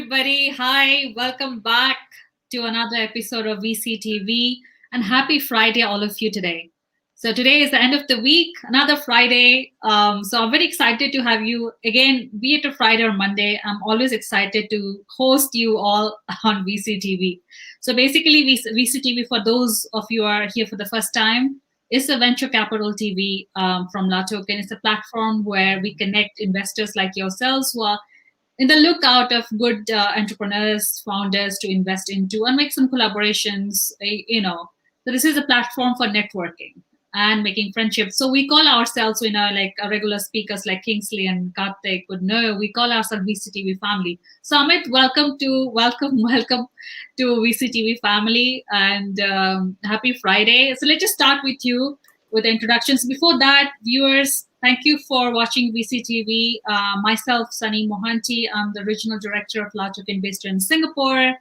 everybody. Hi, welcome back to another episode of VCTV, and happy Friday, all of you today. So today is the end of the week, another Friday. So I'm very excited to have you again, be it a Friday or Monday. I'm always excited to host you all on VCTV. So basically, VCTV, for those of you who are here for the first time, is a venture capital TV from LATOKEN. It's a platform where we connect investors like yourselves who are in the lookout of good entrepreneurs, founders to invest into and make some collaborations. So this is a platform for networking and making friendships. So we call ourselves, like regular speakers like Kingsley and Karthik would know, we call ourselves VCTV family. So Amit, welcome to VCTV family, and happy Friday. So let's just start with you with the introductions. Before that, viewers, thank you for watching VCTV. Myself, Sunny Mohanty, I'm the regional director of LATOKEN based in Singapore,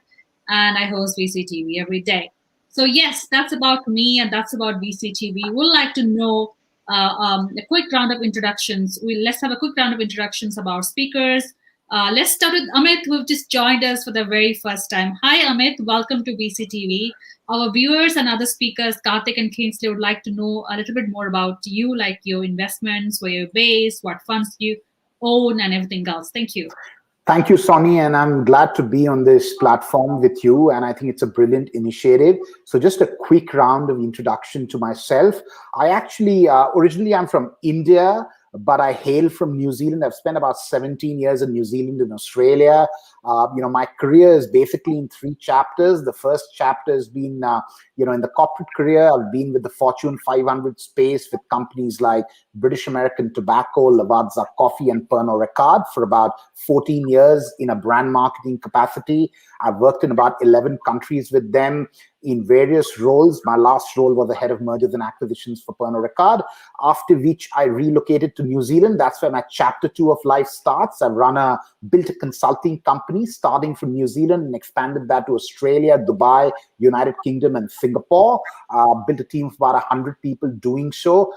and I host VCTV every day. So yes, that's about me and that's about VCTV. We'd like to know a quick round of introductions. Let's have a quick round of introductions about speakers. Let's start with Amit, who just joined us for the very first time. Hi, Amit. Welcome to VCTV. Our viewers and other speakers, Karthik and Kingsley, would like to know a little bit more about you, like your investments, where you're based, what funds you own, and everything else. Thank you. Thank you, Sonny, and I'm glad to be on this platform with you, and I think it's a brilliant initiative. So just a quick round of introduction to myself. I actually, originally I'm from India, but I hail from New Zealand. I've spent about 17 years in New Zealand and Australia. My career is basically in 3 chapters. The first chapter has been, in the corporate career, I've been with the Fortune 500 space with companies like British American Tobacco, Lavazza Coffee, and Pernod Ricard for about 14 years in a brand marketing capacity. I've worked in about 11 countries with them in various roles. My last role was the head of mergers and acquisitions for Pernod Ricard, after which I relocated to New Zealand. That's where my chapter 2 of life starts. I've built a consulting company starting from New Zealand and expanded that to Australia, Dubai, United Kingdom, and Singapore. Built a team of about 100 people doing so.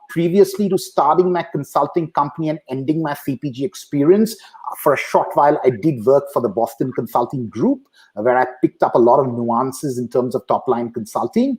Previously to starting my consulting company and ending my CPG experience, for a short while, I did work for the Boston Consulting Group, where I picked up a lot of nuances in terms of top-line consulting.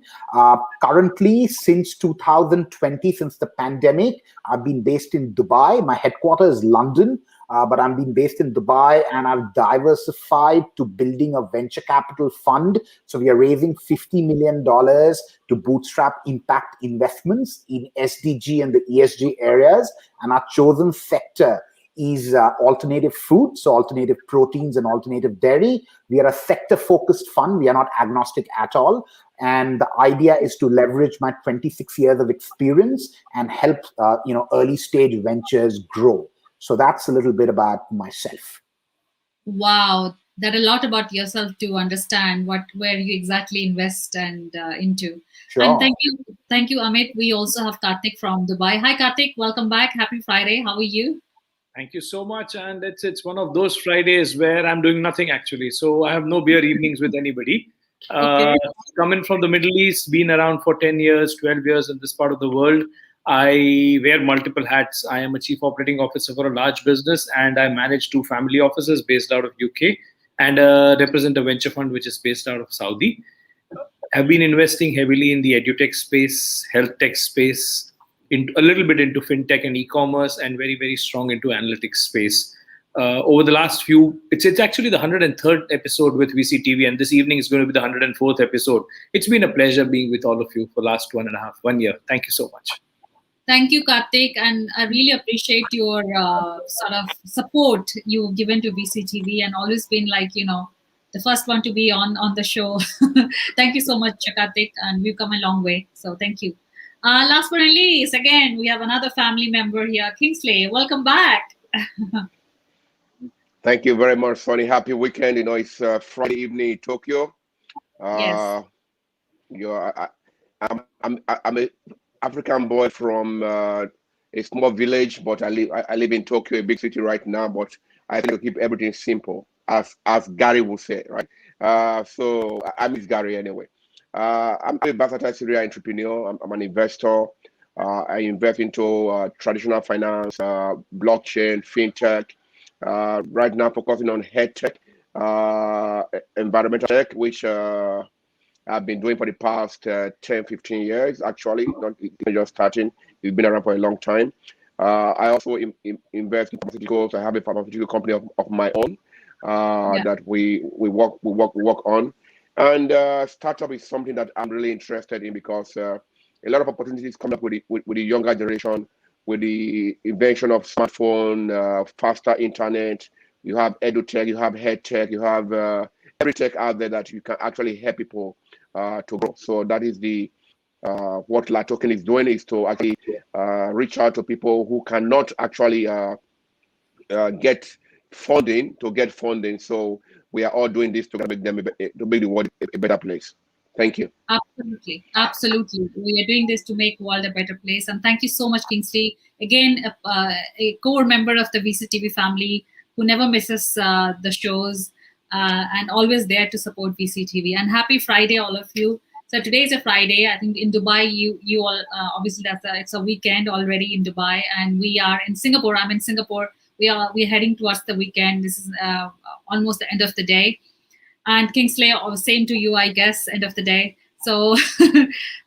Currently, since 2020, since the pandemic, I've been based in Dubai. My headquarters is London, but I'm being based in Dubai, and I've diversified to building a venture capital fund. So we are raising $50 million to bootstrap impact investments in SDG and the ESG areas, and our chosen sector is alternative food, so alternative proteins and alternative dairy. We are a sector-focused fund. We are not agnostic at all. And the idea is to leverage my 26 years of experience and help early stage ventures grow. So that's a little bit about myself. Wow, that a lot about yourself to understand where you exactly invest and into. Sure. And thank you, Amit. We also have Karthik from Dubai. Hi, Karthik. Welcome back. Happy Friday. How are you? Thank you so much. And it's one of those Fridays where I'm doing nothing actually. So I have no beer evenings with anybody. Okay. Coming from the Middle East, been around for 10 years, 12 years in this part of the world. I wear multiple hats. I am a chief operating officer for a large business, and I manage 2 family offices based out of UK, and represent a venture fund which is based out of Saudi. I've been investing heavily in the edutech space, health tech space, a little bit into fintech and e-commerce, and very, very strong into analytics space. Over the last it's actually the 103rd episode with VCTV, and this evening is going to be the 104th episode. It's been a pleasure being with all of you for the last 1 year. Thank you so much. Thank you, Karthik, and I really appreciate your sort of support you've given to VCTV, and always been the first one to be on the show. Thank you so much, Karthik, and we've come a long way. So thank you. Last but not least, again, we have another family member here, Kingsley. Welcome back. Thank you very much, Sonny. Happy weekend. It's Friday evening in Tokyo. Yes. I'm a African boy from a small village, but I live in Tokyo, a big city right now. But I think to keep everything simple, as Gary would say, right? So I miss Gary anyway. I'm a versatile serial entrepreneur. I'm an investor. I invest into traditional finance, blockchain, fintech. Right now, focusing on health tech, environmental tech, which I've been doing for the past 10, 15 years, actually, not just starting. It's been around for a long time. I also invest in pharmaceuticals. I have a pharmaceutical company of my own that we work on. And startup is something that I'm really interested in because a lot of opportunities come up with the younger generation, with the invention of smartphone, faster internet. You have edutech, you have head tech, you have every tech out there that you can actually help people to grow. So that is the what LATOKEN is doing, is to actually reach out to people who cannot actually get funding to get funding. So we are all doing this to make them to make the world a better place. Thank you. Absolutely, absolutely. We are doing this to make the world a better place. And thank you so much, Kingsley. Again, a core member of the VCTV family who never misses the shows and always there to support VCTV. And happy Friday, all of you. So today is a Friday. I think in Dubai, you all obviously it's a weekend already in Dubai, and we are in Singapore. I'm in Singapore. We're heading towards the weekend. This is almost the end of the day. And Kingsley, same to you, I guess, end of the day. So,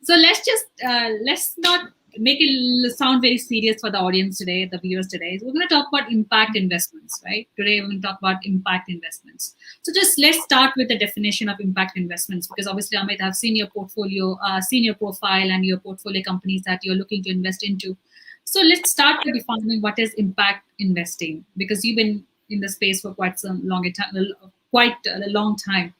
so let's not make it sound very serious for the audience today, the viewers today. So we're going to talk about impact investments, right? Today we're going to talk about impact investments. So just let's start with the definition of impact investments, because obviously, Amit, I've seen your portfolio, seen your profile and your portfolio companies that you're looking to invest into. So let's start with defining what is impact investing, because you've been in the space for quite a long time.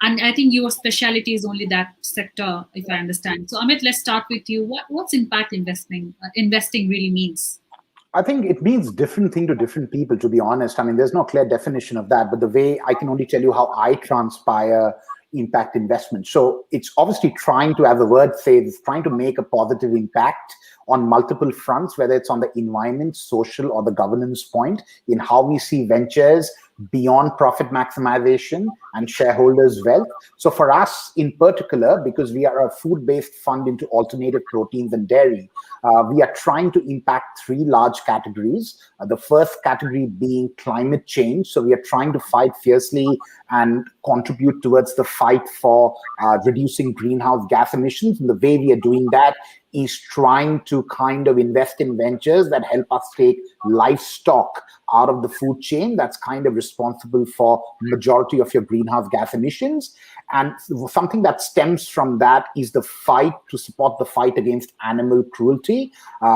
And I think your specialty is only that sector, if I understand. So Amit, let's start with you. What's impact investing really means? I think it means different thing to different people, to be honest. I mean, there's no clear definition of that, but the way I can only tell you how I transpire impact investment. So it's obviously trying to, as the word says, trying to make a positive impact on multiple fronts, whether it's on the environment, social, or the governance point, in how we see ventures beyond profit maximization and shareholders' wealth. So for us in particular, because we are a food-based fund into alternative proteins and dairy, we are trying to impact three large categories. The first category being climate change. So we are trying to fight fiercely and contribute towards the fight for reducing greenhouse gas emissions. And the way we are doing that is trying to kind of invest in ventures that help us take livestock out of the food chain that's kind of responsible for majority of your greenhouse gas emissions. And something that stems from that is the fight to support the fight against animal cruelty.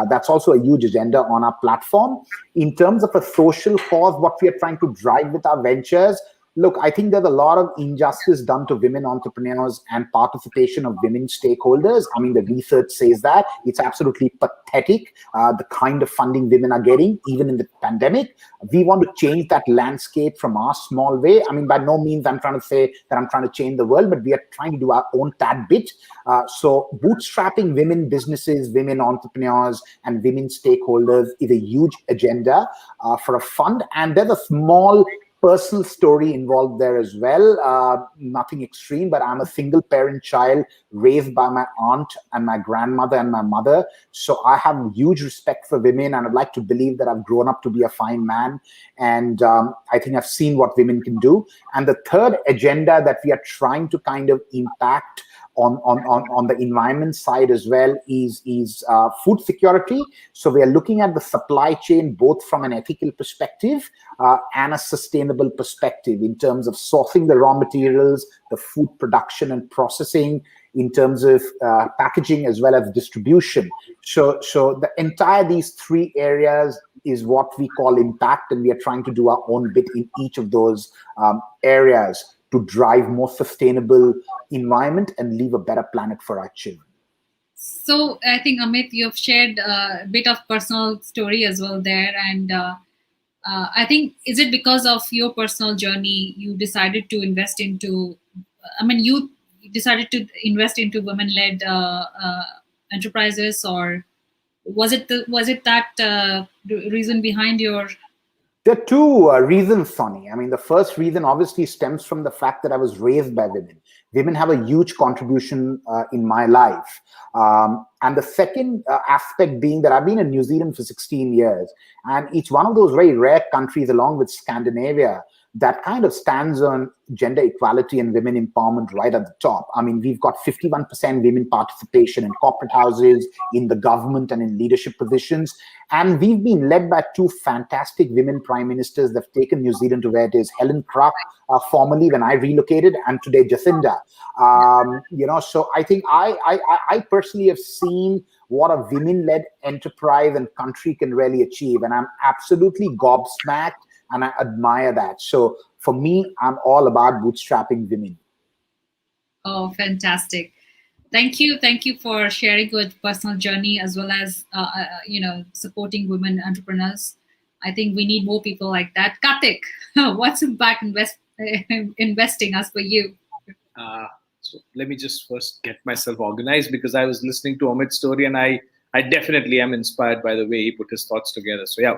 That's also a huge agenda on our platform. In terms of a social cause, what we are trying to drive with our ventures, look, I think there's a lot of injustice done to women entrepreneurs and participation of women stakeholders. I mean, the research says that. It's absolutely pathetic, the kind of funding women are getting, even in the pandemic. We want to change that landscape from our small way. I mean, by no means I'm trying to say that I'm trying to change the world, but we are trying to do our own tad bit. So bootstrapping women businesses, women entrepreneurs, and women stakeholders is a huge agenda for a fund. And there's a small personal story involved there as well. Nothing extreme, but I'm a single parent child raised by my aunt and my grandmother and my mother. So I have huge respect for women, and I'd like to believe that I've grown up to be a fine man. And I think I've seen what women can do. And the third agenda that we are trying to kind of impact on the environment side as well is food security. So we are looking at the supply chain both from an ethical perspective and a sustainable perspective in terms of sourcing the raw materials, the food production and processing, in terms of packaging as well as distribution. So the entire these three areas is what we call impact, and we are trying to do our own bit in each of those areas to drive more sustainable environment and leave a better planet for our children. So I think, Amit, you've shared a bit of personal story as well there. And I think, is it because of your personal journey, you decided to invest into, you decided to invest into women-led enterprises, or was it that reason behind your? There are two reasons, Sonny. I mean, the first reason obviously stems from the fact that I was raised by women. Women have a huge contribution in my life. And the second aspect being that I've been in New Zealand for 16 years. And it's one of those very rare countries, along with Scandinavia, that kind of stands on gender equality and women empowerment right at the top. I mean, we've got 51% women participation in corporate houses, in the government, and in leadership positions. And we've been led by two fantastic women prime ministers that have taken New Zealand to where it is. Helen Clark, formerly when I relocated, and today Jacinda. So I think I personally have seen what a women-led enterprise and country can really achieve. And I'm absolutely gobsmacked, and I admire that. So for me, I'm all about bootstrapping women. Oh, fantastic. Thank you. Thank you for sharing your personal journey as well as, supporting women entrepreneurs. I think we need more people like that. Karthik, what's impact investing as for you? So let me just first get myself organized, because I was listening to Amit's story and I definitely am inspired by the way he put his thoughts together. So yeah,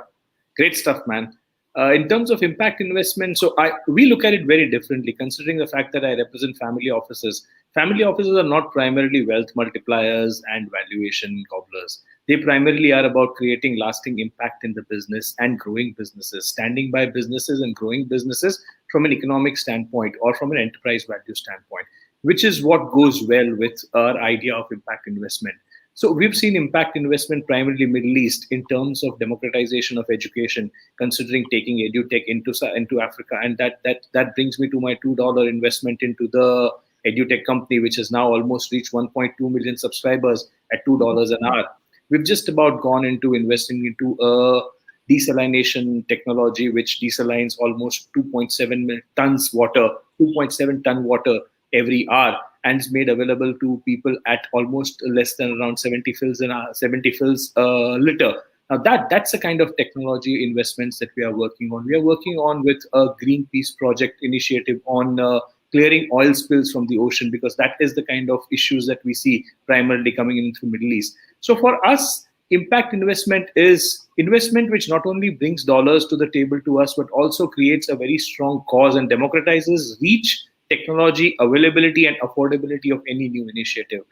great stuff, man. In terms of impact investment, we look at it very differently, considering the fact that I represent family offices. Family offices are not primarily wealth multipliers and valuation gobblers. They primarily are about creating lasting impact in the business and growing businesses, standing by businesses and growing businesses from an economic standpoint or from an enterprise value standpoint, which is what goes well with our idea of impact investment. So we've seen impact investment primarily Middle East in terms of democratization of education, considering taking edutech into Africa. And that brings me to my $2 investment into the edutech company, which has now almost reached 1.2 million subscribers at $2 an hour. We've just about gone into investing into a desalination technology, which desalines almost 2.7 ton water every hour, and is made available to people at almost less than around 70 fills a liter. Now that's the kind of technology investments that we are working on. We are working on with a Greenpeace project initiative on clearing oil spills from the ocean, because that is the kind of issues that we see primarily coming in through Middle East. So for us, impact investment is investment which not only brings dollars to the table to us, but also creates a very strong cause and democratizes reach, technology, availability, and affordability of any new initiative.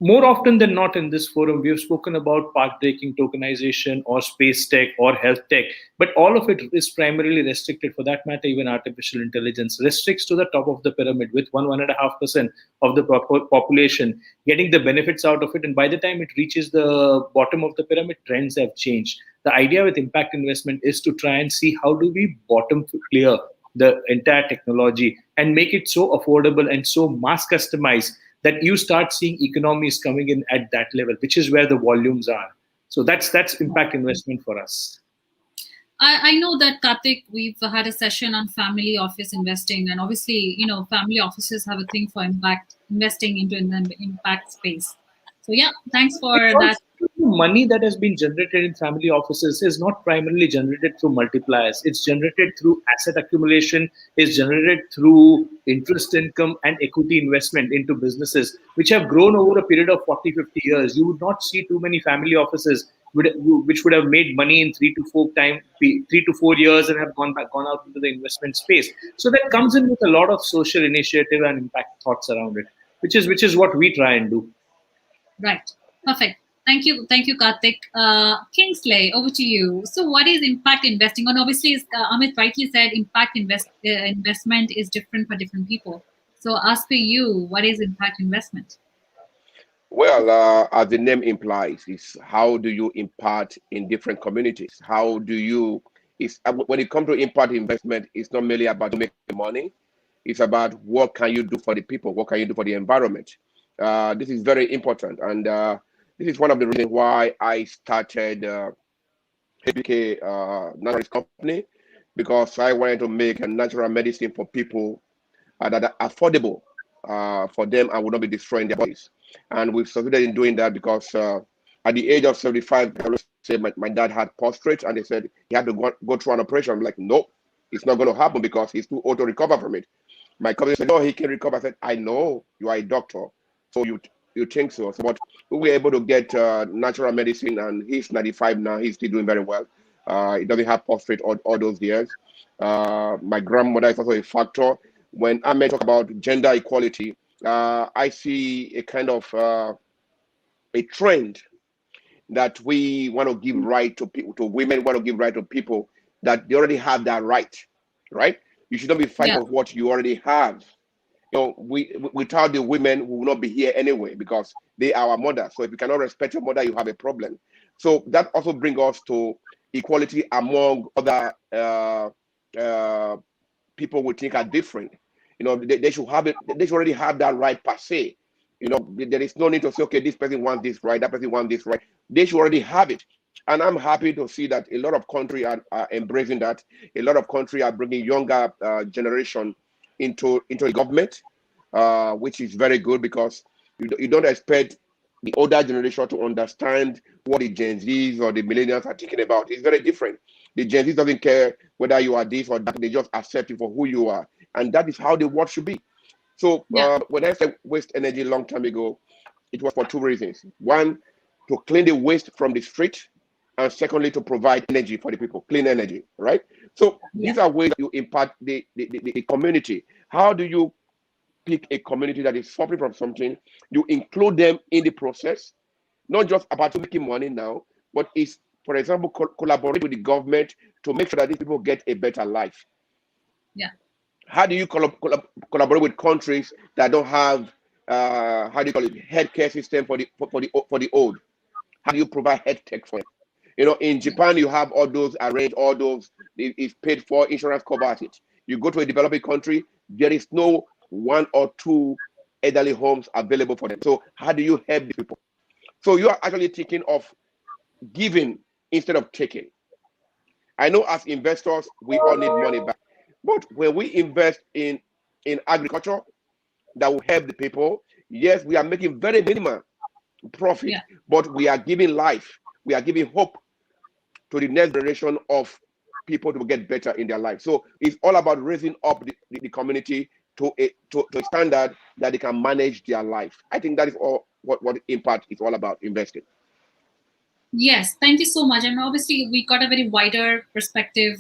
More often than not in this forum, we have spoken about path-breaking tokenization or space tech or health tech, but all of it is primarily restricted. For that matter, even artificial intelligence restricts to the top of the pyramid, with 1.5% of the population getting the benefits out of it. And by the time it reaches the bottom of the pyramid, trends have changed. The idea with impact investment is to try and see how do we bottom clear the entire technology and make it so affordable and so mass customized that you start seeing economies coming in at that level, which is where the volumes are. So that's impact investment for us. I know that, Karthik, we've had a session on family office investing, and obviously, family offices have a thing for investing into the impact space. So yeah, thanks for that. Money that has been generated in family offices is not primarily generated through multipliers. It's generated through asset accumulation, it's generated through interest income and equity investment into businesses, which have grown over a period of 40, 50 years. You would not see too many family offices which would have made money in 3 to 4 years and have gone out into the investment space. So that comes in with a lot of social initiative and impact thoughts around it, which is what we try and do. Right. Perfect. Thank you, Karthik. Kingsley, over to you. So what is impact investing? And obviously, as Amit rightly said, impact investment is different for different people. So as per you, what is impact investment? Well, as the name implies, is how do you impact in different communities? How do you, when it comes to impact investment, it's not merely about making money. It's about what can you do for the people? What can you do for the environment? This is very important. And this is one of the reasons why I started HBK Natural Company, because I wanted to make a natural medicine for people that are affordable for them and would not be destroying their bodies. And we've succeeded in doing that because at the age of 75, I say my dad had prostate, and they said he had to go through an operation. I'm like, nope, it's not going to happen because he's too old to recover from it. My company said, no, he can recover. I said, I know, you are a doctor, so you think so. But we were able to get natural medicine, and he's 95 now. He's still doing very well. He doesn't have prostate all those years. My grandmother is also a factor. When I talk about gender equality, I see a kind of a trend that we want to give right to people, to women, want to give right to people that they already have that right. right? You should not be fighting for what you already have. You know, without the women, we will not be here anyway because they are our mother. So if you cannot respect your mother, you have a problem. So that also brings us to equality among other people we think are different. You know, they should have it. They should already have that right per se. You know, there is no need to say, okay, this person wants this right, that person wants this right. They should already have it. And I'm happy to see that a lot of countries are embracing that. A lot of countries are bringing younger generation into the government, which is very good because you don't expect the older generation to understand what the Gen Zs or the millennials are thinking about. It's very different. The Gen Z doesn't care whether you are this or that. They just accept you for who you are. And that is how the world should be. So when I said waste energy a long time ago, it was for two reasons. One, to clean the waste from the street. And secondly, to provide energy for the people, clean energy, right? So these are ways that you impact the community. How do you pick a community that is suffering from something? You include them in the process, not just about making money now, but it's, for example, collaborate with the government to make sure that these people get a better life. How do you collaborate with countries that don't have how do you call it, healthcare system for the old? How do you provide health tech for them? You know, in Japan, you have all those arranged, all those is paid for, insurance covers it. You go to a developing country, there is no 1 or 2 elderly homes available for them. So how do you help these people? So you are actually thinking of giving instead of taking. I know as investors, we all need money back. But when we invest in agriculture that will help the people, yes, we are making very minimal profit, but we are giving life. We are giving hope to the next generation of people to get better in their life. So it's all about raising up the community to a standard that they can manage their life. I think that is all what impact is all about, investing. Yes, thank you so much. And obviously, we got a very wider perspective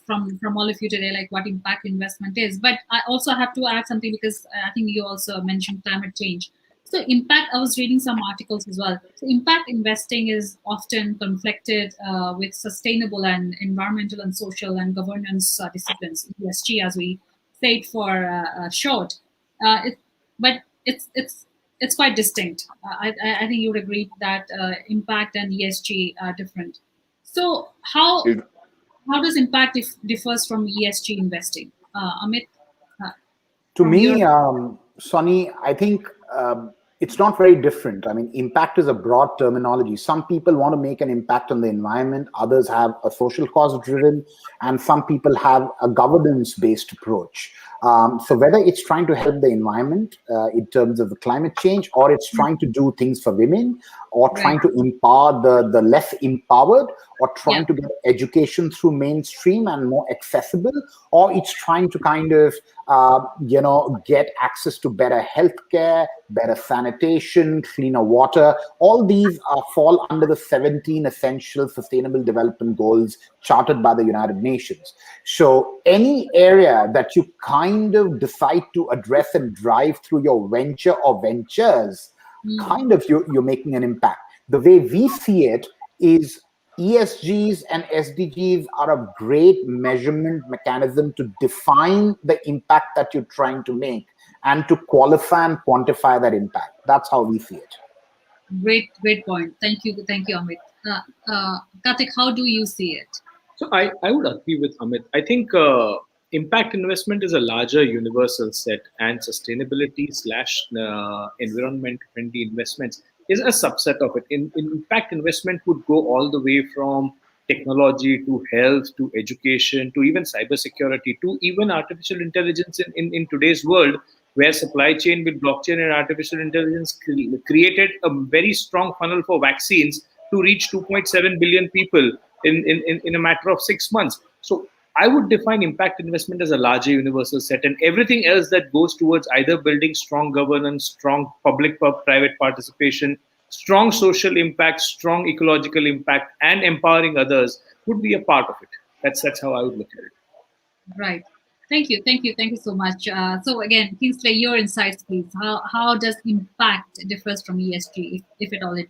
from all of you today, like what impact investment is. But I also have to add something because I think you also mentioned climate change. So impact, I was reading some articles as well. So impact investing is often conflicted with sustainable and environmental and social and governance disciplines, ESG, as we say it for short. But it's quite distinct. I think you would agree that impact and ESG are different. So how does impact differs from ESG investing? Amit? To me, Sonny, I think it's not very different. I mean, impact is a broad terminology. Some people want to make an impact on the environment. Others have a social cause driven, and some people have a governance based approach. So whether it's trying to help the environment in terms of the climate change, or it's trying to do things for women, or trying to empower the less empowered, or trying to get education through mainstream and more accessible, or it's trying to kind of get access to better healthcare, better sanitation, cleaner water. All these fall under the 17 essential sustainable development goals chartered by the United Nations. So any area that you kind of decide to address and drive through your venture or ventures, kind of you're making an impact. The way we see it is ESGs and SDGs are a great measurement mechanism to define the impact that you're trying to make and to qualify and quantify that impact. That's how we see it. Great point. Thank you, Amit. Karthik, how do you see it? So I would agree with Amit. I think impact investment is a larger universal set, and sustainability / environment friendly investments is a subset of it. Impact investment would go all the way from technology to health to education to even cybersecurity to even artificial intelligence in today's world, where supply chain with blockchain and artificial intelligence created a very strong funnel for vaccines to reach 2.7 billion people in a matter of 6 months. So I would define impact investment as a larger universal set, and everything else that goes towards either building strong governance, strong public-private participation, strong social impact, strong ecological impact, and empowering others would be a part of it. That's how I would look at it. Right. Thank you so much. So again, Kingsley, your insights, please. How does impact differs from ESG, if at all it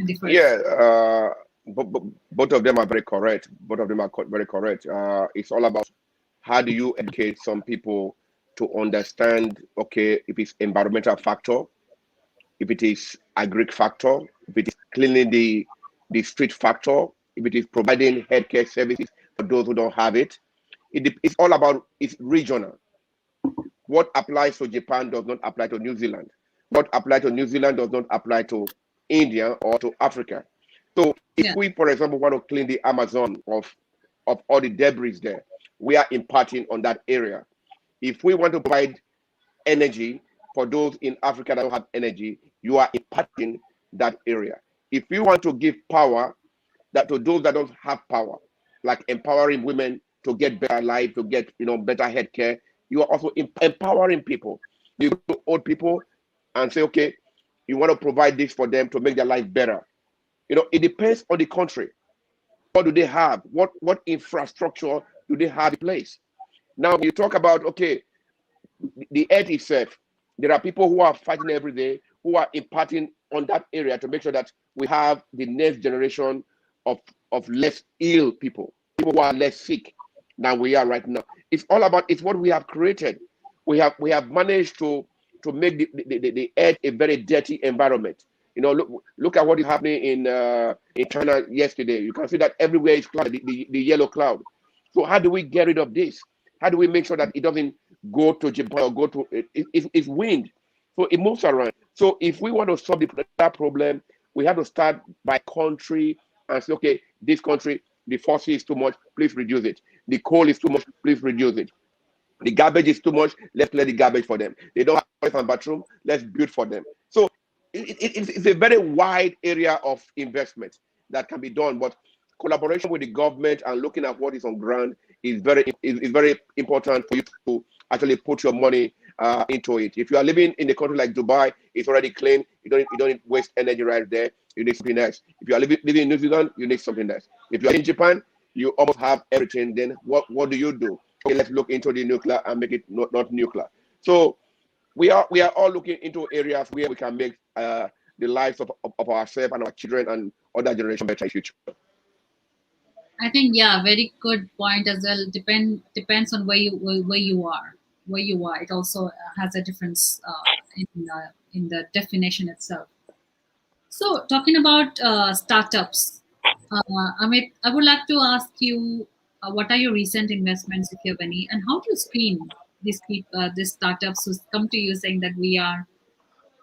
differs? Yeah. Both of them are very correct. It's all about how do you educate some people to understand, okay, if it's environmental factor, if it is agri factor, if it is cleaning the street factor, if it is providing healthcare services for those who don't have it. It's all about, it's regional. What applies to Japan does not apply to New Zealand. What applies to New Zealand does not apply to India or to Africa. So if we, for example, want to clean the Amazon of all the debris there, we are imparting on that area. If we want to provide energy for those in Africa that don't have energy, you are imparting that area. If you want to give power that to those that don't have power, like empowering women to get better life, to get better healthcare, you are also empowering people. You go to old people and say, okay, you want to provide this for them to make their life better. It depends on the country. What do they have? What infrastructure do they have in place? Now, you talk about, okay, the earth itself. There are people who are fighting every day, who are imparting on that area to make sure that we have the next generation of less ill people who are less sick than we are right now. It's all about, it's what we have created. We have managed to make the earth a very dirty environment. Look at what is happening in China yesterday. You can see that everywhere is cloud, the yellow cloud. So how do we get rid of this? How do we make sure that it doesn't go to Japan or go to it's wind? So it moves around. So if we want to solve that problem, we have to start by country and say, okay, this country, the fossil is too much, please reduce it. The coal is too much, please reduce it. The garbage is too much, let's clear the garbage for them. They don't have toilet and bathroom, let's build for them. So it's a very wide area of investment that can be done, but collaboration with the government and looking at what is on ground is very important for you to actually put your money into it. If you are living in a country like Dubai, it's already clean. You don't waste energy right there. You need something else. If you are living in New Zealand, you need something else. If you are in Japan, you almost have everything. Then what do you do? Okay, let's look into the nuclear and make it not nuclear. So we are all looking into areas where we can make the lives of ourselves and our children and other generations better in the future. I think, very good point as well. Depends on where you are. It also has a difference in the definition itself. So talking about startups, Amit, I would like to ask you, what are your recent investments, if you have any, and how do you screen these startups who come to you saying that we are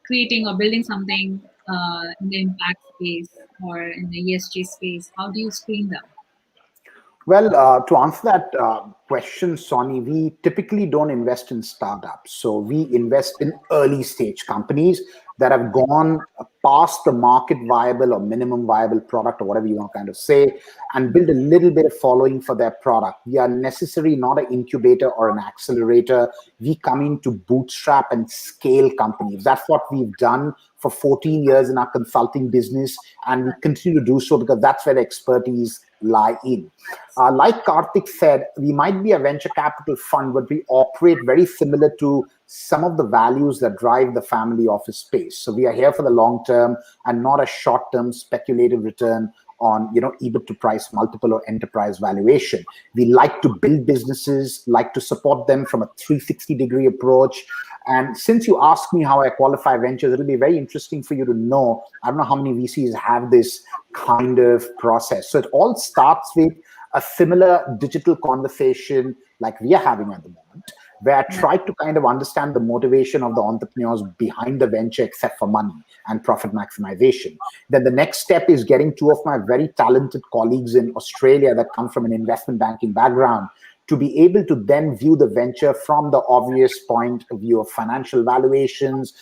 creating or building something in the impact space or in the ESG space? How do you screen them? Well, to answer that question, Sonny, we typically don't invest in startups. So we invest in early stage companies that have gone past the market viable or minimum viable product or whatever you want to kind of say, and build a little bit of following for their product. We are necessarily not an incubator or an accelerator. We come in to bootstrap and scale companies. That's what we've done for 14 years in our consulting business, and we continue to do so because that's where the expertise lie in. Like Karthik said, we might be a venture capital fund, but we operate very similar to some of the values that drive the family office space. So we are here for the long term and not a short-term speculative return on EBIT to price multiple or enterprise valuation. We like to build businesses, like to support them from a 360-degree approach. And since you asked me how I qualify ventures, it'll be very interesting for you to know. I don't know how many VCs have this kind of process. So it all starts with a similar digital conversation like we are having at the moment, where I try to kind of understand the motivation of the entrepreneurs behind the venture, except for money and profit maximization. Then the next step is getting two of my very talented colleagues in Australia that come from an investment banking background to be able to then view the venture from the obvious point of view of financial valuations,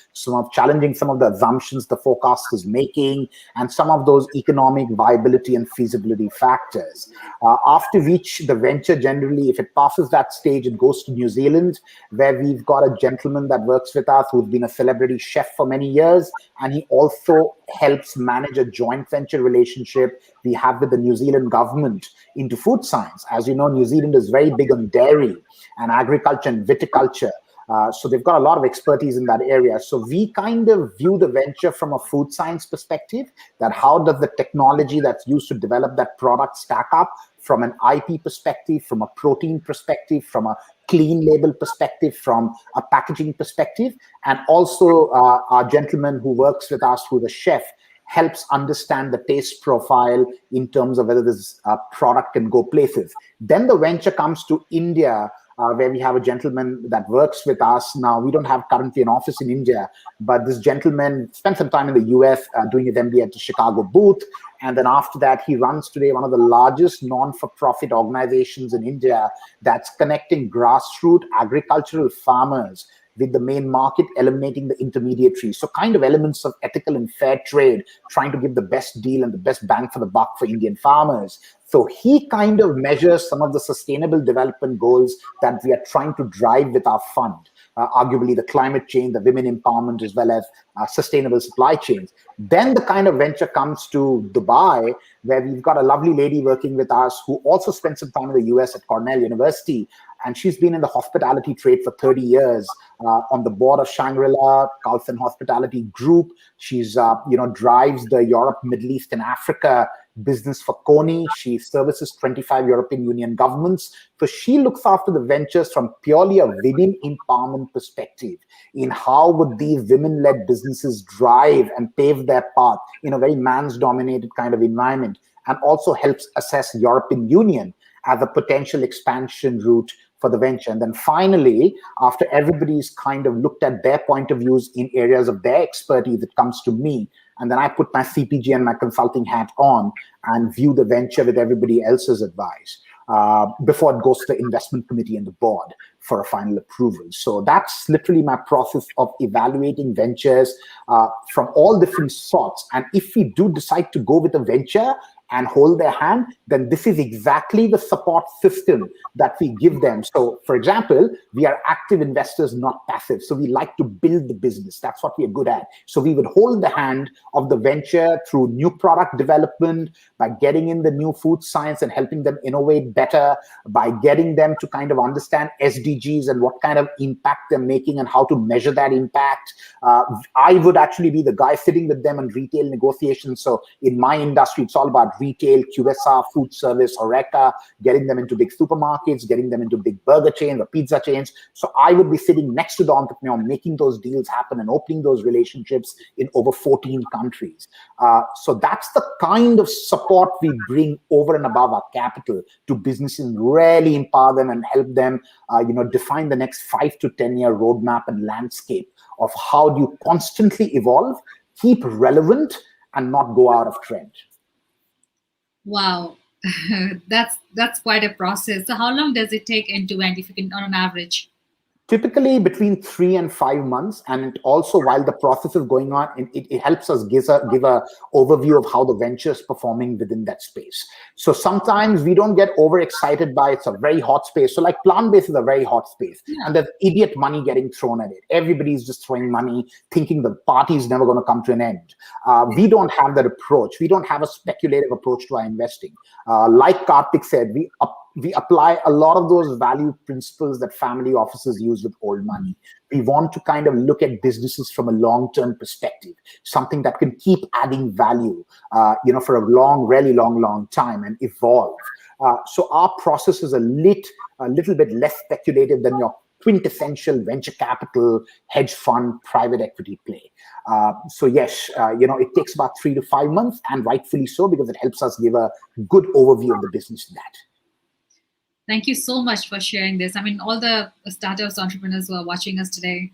challenging some of the assumptions the forecast is making, and some of those economic viability and feasibility factors. After which the venture generally, if it passes that stage, it goes to New Zealand, where we've got a gentleman that works with us who's been a celebrity chef for many years, and he also helps manage a joint venture relationship we have with the New Zealand government into food science. As you know, New Zealand is very big on dairy and agriculture and viticulture. So they've got a lot of expertise in that area. So we kind of view the venture from a food science perspective, that how does the technology that's used to develop that product stack up from an IP perspective, from a protein perspective, from a clean label perspective, from a packaging perspective. And also our gentleman who works with us, who's a chef, helps understand the taste profile in terms of whether this product can go places. Then the venture comes to India, where we have a gentleman that works with us. Now, we don't have currently an office in India, but this gentleman spent some time in the US doing his MBA at the Chicago booth. And then after that, he runs today one of the largest non-for-profit organizations in India that's connecting grassroots agricultural farmers with the main market, eliminating the intermediaries. So kind of elements of ethical and fair trade, trying to give the best deal and the best bang for the buck for Indian farmers. So he kind of measures some of the sustainable development goals that we are trying to drive with our fund. Arguably the climate change, the women empowerment, as well as sustainable supply chains. Then the kind of venture comes to Dubai, where we've got a lovely lady working with us who also spent some time in the US at Cornell University. And she's been in the hospitality trade for 30 years, on the board of Shangri-La, Carlson Hospitality Group. She's, drives the Europe, Middle East, and Africa business for Kony. She services 25 European Union governments. So she looks after the ventures from purely a women empowerment perspective in how would these women-led businesses drive and pave their path in a very man's-dominated kind of environment, and also helps assess European Union as a potential expansion route for the venture. And then finally, after everybody's kind of looked at their point of views in areas of their expertise, it comes to me. And then I put my CPG and my consulting hat on and view the venture with everybody else's advice before it goes to the investment committee and the board for a final approval. So that's literally my process of evaluating ventures from all different sorts. And if we do decide to go with a venture and hold their hand, then this is exactly the support system that we give them. So, for example, we are active investors, not passive. So we like to build the business. That's what we are good at. So we would hold the hand of the venture through new product development, by getting in the new food science and helping them innovate better, by getting them to kind of understand SDGs and what kind of impact they're making and how to measure that impact. I would actually be the guy sitting with them on retail negotiations. So in my industry, it's all about retail, QSR, food service, HoReCa, getting them into big supermarkets, getting them into big burger chains or pizza chains. So I would be sitting next to the entrepreneur, making those deals happen and opening those relationships in over 14 countries. So that's the kind of support we bring over and above our capital to businesses, really empower them and help them, define the next 5 to 10-year roadmap and landscape of how do you constantly evolve, keep relevant, and not go out of trend. Wow, that's quite a process. So how long does it take end to end, if you can, on an average? Typically between 3 and 5 months. And it also, while the process is going on, it helps us give a overview of how the venture is performing within that space. So sometimes we don't get overexcited by it's a very hot space. So like plant-based is a very hot space, and there's idiot money getting thrown at it. Everybody's just throwing money, thinking the party is never going to come to an end. We don't have that approach. We don't have a speculative approach to our investing. Like Karthik said, we apply a lot of those value principles that family offices use with old money. We want to kind of look at businesses from a long-term perspective, something that can keep adding value, for a really long time and evolve. So our process is a little bit less speculative than your quintessential venture capital, hedge fund, private equity play. So yes, it takes about 3 to 5 months, and rightfully so, because it helps us give a good overview of the business in that. Thank you so much for sharing this. I mean, all the startups, entrepreneurs who are watching us today,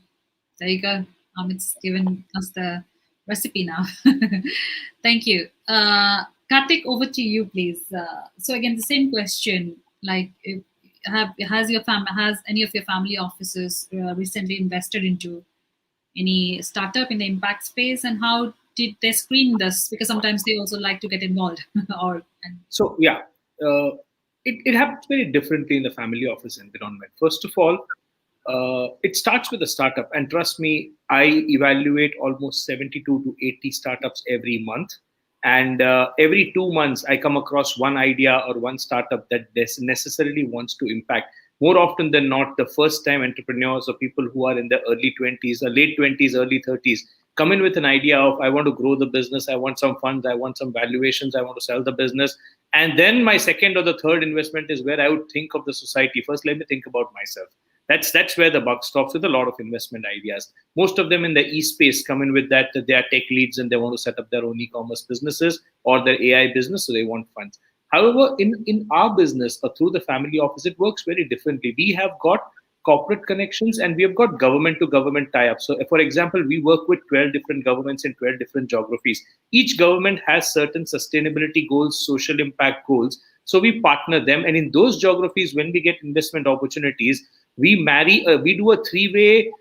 there you go. It's given us the recipe now. Thank you. Karthik, over to you, please. So again, the same question, like, has any of your family offices recently invested into any startup in the impact space, and how did they screen this? Because sometimes they also like to get involved. It happens very differently in the family office environment. First of all, it starts with a startup. And trust me, I evaluate almost 72 to 80 startups every month. And every 2 months, I come across one idea or one startup that necessarily wants to impact. More often than not, the first-time entrepreneurs or people who are in the early 20s, or late 20s, early 30s, come in with an idea of, I want to grow the business, I want some funds, I want some valuations, I want to sell the business. And then my second or the third investment is where I would think of the society. First, let me think about myself. That's where the buck stops with a lot of investment ideas. Most of them in the e-space come in with that they are tech leads and they want to set up their own e-commerce businesses or their AI business, so they want funds. However, in our business or through the family office, it works very differently. We have got corporate connections and we have got government to government tie-ups. So for example, we work with 12 different governments in 12 different geographies. Each government has certain sustainability goals, social impact goals. So we partner them. And in those geographies, when we get investment opportunities, we we do a three-way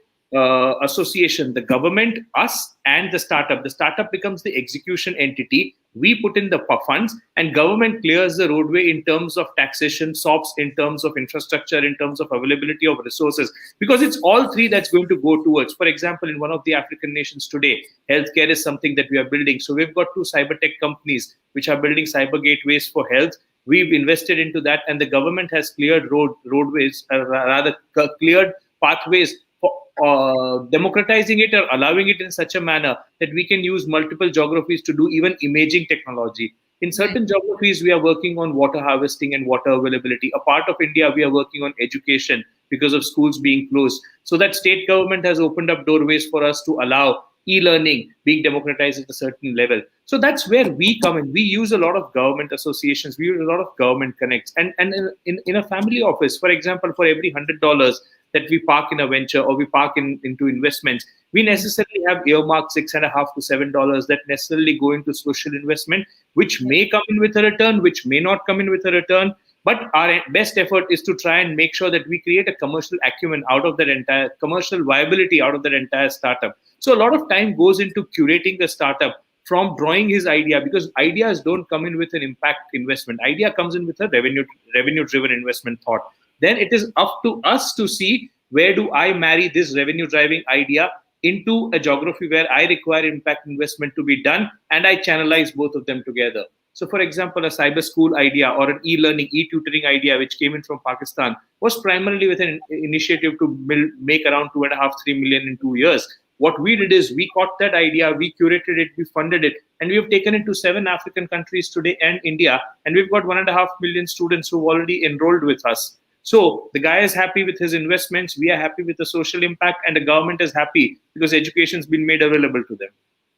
association, the government, us, and the startup. The startup becomes the execution entity. We put in the funds, and government clears the roadway in terms of taxation, SOPs, in terms of infrastructure, in terms of availability of resources, because it's all three that's going to go towards. For example, in one of the African nations today, healthcare is something that we are building. So we've got 2 cyber tech companies which are building cyber gateways for health. We've invested into that, and the government has cleared roadways, rather cleared pathways for democratizing it or allowing it in such a manner that we can use multiple geographies to do even imaging technology. In certain geographies, we are working on water harvesting and water availability. A part of India, we are working on education because of schools being closed. So that state government has opened up doorways for us to allow e-learning being democratized at a certain level. So that's where we come in. We use a lot of government associations. We use a lot of government connects. And in a family office, for example, for every $100 that we park in a venture or we park into investments, we necessarily have earmarked $6.5 to $7 that necessarily go into social investment, which may come in with a return, which may not come in with a return. But our best effort is to try and make sure that we create a commercial acumen out of that entire commercial viability out of that entire startup. So a lot of time goes into curating the startup from drawing his idea, because ideas don't come in with an impact investment. Idea comes in with a revenue-driven investment thought. Then it is up to us to see where do I marry this revenue-driving idea into a geography where I require impact investment to be done, and I channelize both of them together. So, for example, a cyber school idea or an e-learning, e-tutoring idea, which came in from Pakistan, was primarily with an initiative to make around 2.5-3 million in 2 years. What we did is we caught that idea, we curated it, we funded it, and we have taken it to 7 African countries today and India, and we've got 1.5 million students who've already enrolled with us. So the guy is happy with his investments, we are happy with the social impact, and the government is happy because education's been made available to them.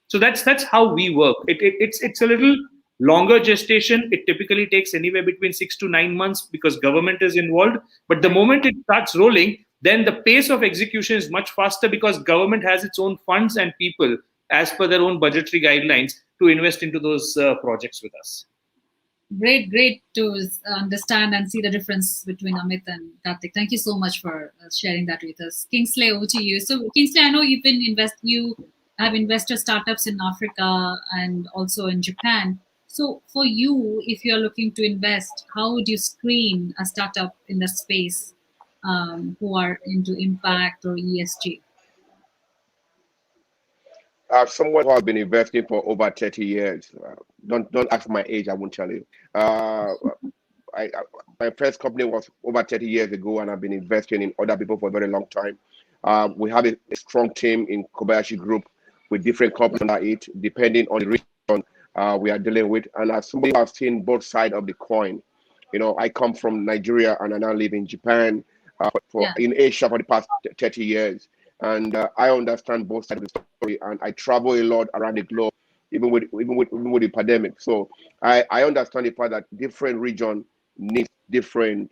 So that's how we work. It's a little longer gestation. It typically takes anywhere between 6 to 9 months because government is involved. But the moment it starts rolling, then the pace of execution is much faster because government has its own funds and people as per their own budgetary guidelines to invest into those projects with us. Great to understand and see the difference between Amit and Karthik. Thank you so much for sharing that with us. Kingsley, over to you. So Kingsley, I know you have investor startups in Africa and also in Japan. So for you, if you're looking to invest, how would you screen a startup in the space who are into impact or ESG? Someone who has been investing for over 30 years. Don't ask my age, I won't tell you. My first company was over 30 years ago, and I've been investing in other people for a very long time. We have a strong team in Kobayashi Group with different companies under it, depending on the region we are dealing with. And as somebody who has seen both sides of the coin, I come from Nigeria and I now live in Japan, in Asia for the past 30 years. And I understand both sides of the story, and I travel a lot around the globe, even with the pandemic. So I understand the fact that different region needs different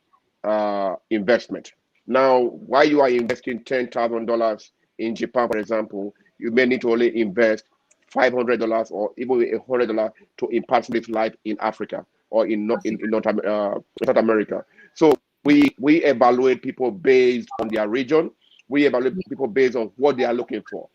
investment. Now, while you are investing $10,000 in Japan, for example, you may need to only invest $500 or even $100 to impact somebody's life in Africa or in North America. So we evaluate people based on their region. We evaluate people based on what they are looking for.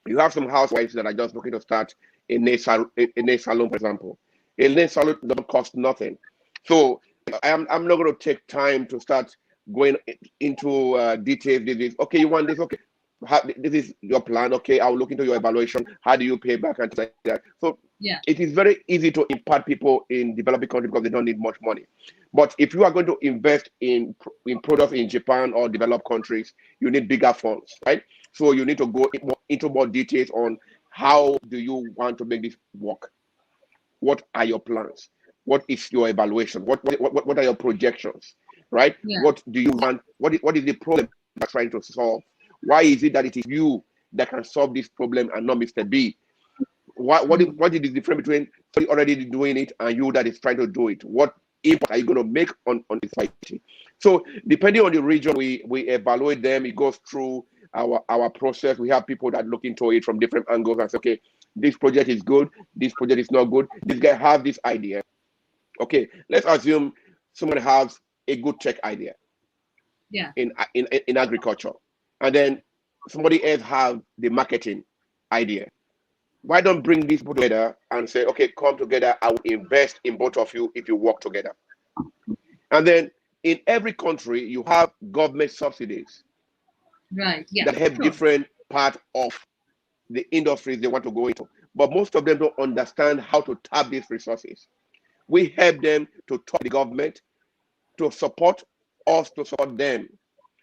You have some housewives that are just looking to start a nail salon, for example. A nail salon doesn't cost nothing. So I'm not going to take time to start going into details. This is, okay, you want this? Okay, this is your plan. Okay, I'll look into your evaluation. How do you pay back and like that? So it is very easy to impart people in developing countries because they don't need much money. But if you are going to invest in products in Japan or developed countries, you need bigger funds, right? So you need to go into more details on how do you want to make this work? What are your plans? What is your evaluation? What are your projections? Right? Yeah. What do you want? What is the problem you're trying to solve? Why is it that it is you that can solve this problem and not Mr. B? What is the difference between somebody already doing it and you that is trying to do it? What impact are you going to make on the society? So depending on the region, we evaluate them. It goes through our process. We have people that look into it from different angles and say, okay, this project is good, this project is not good. This guy has this idea. Okay, let's assume someone has a good tech idea. Yeah. In agriculture, and then somebody else have the marketing idea. Why don't bring these people together and say, okay, come together, I will invest in both of you if you work together. And then in every country, you have government subsidies, right? Yeah, that have different part of the industries they want to go into. But most of them don't understand how to tap these resources. We help them to talk to the government, to support us, to support them.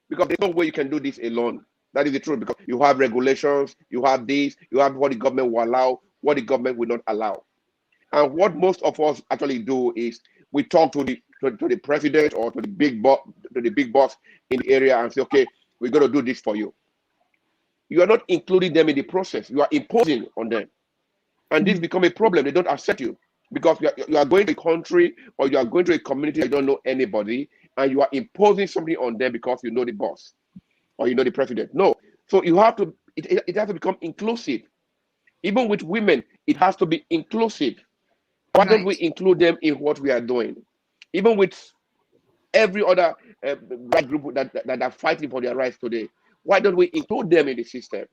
Because there's no way you can do this alone. That is the truth, because you have regulations, you have this, you have what the government will allow, what the government will not allow. And what most of us actually do is we talk to the president or to the big boss in the area and say, okay, we're going to do this for you. You are not including them in the process. You are imposing on them. And this becomes a problem. They don't accept you because you are going to a country or you are going to a community you don't know anybody, and you are imposing something on them because you know the boss or you know the president. No. So you have to, it has to become inclusive. Even with women, it has to be inclusive. Why don't we include them in what we are doing? Even with every other right group that are fighting for their rights today, why don't we include them in the system?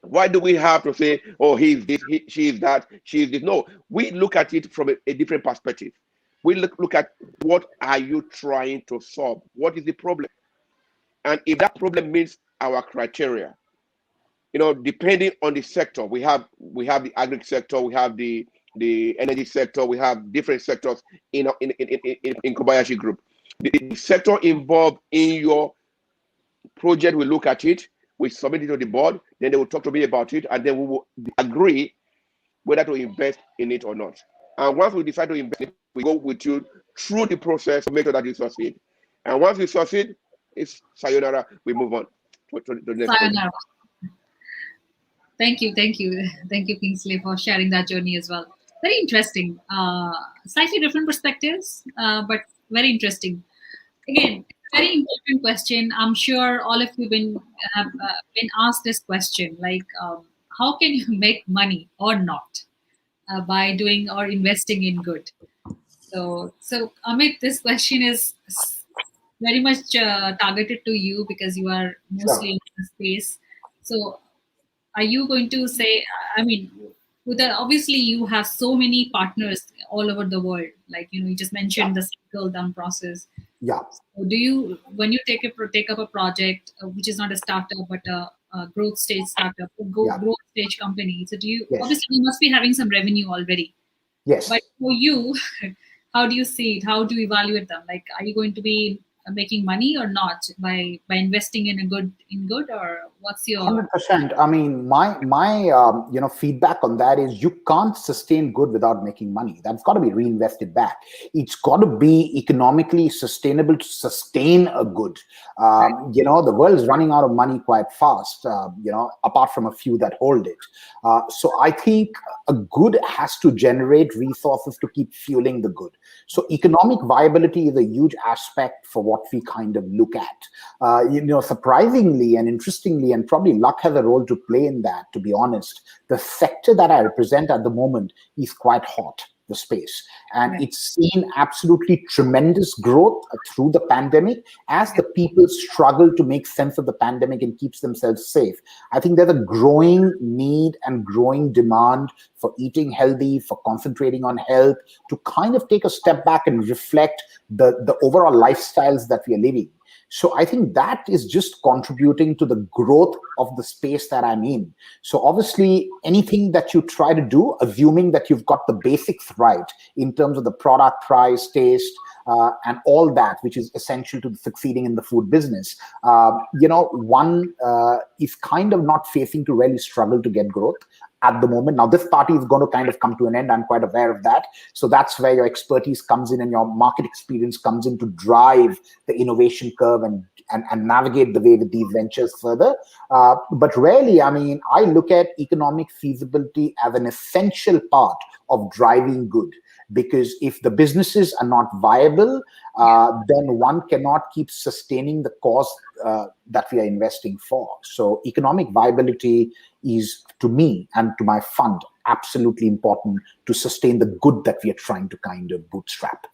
Why do we have to say, oh, he's this, she is that, she is this? No, we look at it from a different perspective. We look at what are you trying to solve? What is the problem? And if that problem meets our criteria, depending on the sector, we have the agri sector, we have the energy sector, we have different sectors in Kobayashi Group. The sector involved in your project, we look at it, we submit it to the board, then they will talk to me about it, and then we will agree whether to invest in it or not. And once we decide to invest in it, we go with you through the process to make sure that you succeed. And once you succeed, it's sayonara, we move on to the next sayonara. Thank you, Kingsley, for sharing that journey as well. Very interesting. Slightly different perspectives, but very interesting. Again, very important question. I'm sure all of you have been asked this question, like how can you make money or not by doing or investing in good? So Amit, this question is very much targeted to you because you are mostly in the space. So are you going to say, I mean, obviously you have so many partners all over the world, like you just mentioned the cycle down process. Yeah. So do you, when you take up a project which is not a startup but a growth stage startup, growth stage company, so do you, obviously you must be having some revenue already. Yes. But for you, how do you see it? How do you evaluate them? Like, are you going to be making money or not by investing in good, or what's your 100%? I mean, my feedback on that is you can't sustain good without making money. That's got to be reinvested back. It's got to be economically sustainable to sustain a good. The world is running out of money quite fast. Apart from a few that hold it. So I think a good has to generate resources to keep fueling the good. So economic viability is a huge aspect for what we kind of look at. Surprisingly and interestingly, and probably luck has a role to play in that, to be honest, the sector that I represent at the moment is quite hot, the space. And it's seen absolutely tremendous growth through the pandemic as the people struggle to make sense of the pandemic and keeps themselves safe. I think there's a growing need and growing demand for eating healthy, for concentrating on health, to kind of take a step back and reflect the overall lifestyles that we are living. So I think that is just contributing to the growth of the space that I'm in. So obviously, anything that you try to do, assuming that you've got the basics right in terms of the product, price, taste, and all that, which is essential to succeeding in the food business, one is kind of not facing to really struggle to get growth at the moment. Now, this party is going to kind of come to an end. I'm quite aware of that. So that's where your expertise comes in and your market experience comes in to drive the innovation curve and navigate the way with these ventures further. But really, I mean, I look at economic feasibility as an essential part of driving good. Because if the businesses are not viable, then one cannot keep sustaining the cost that we are investing for. So economic viability is, to me and to my fund, absolutely important to sustain the good that we are trying to kind of bootstrap.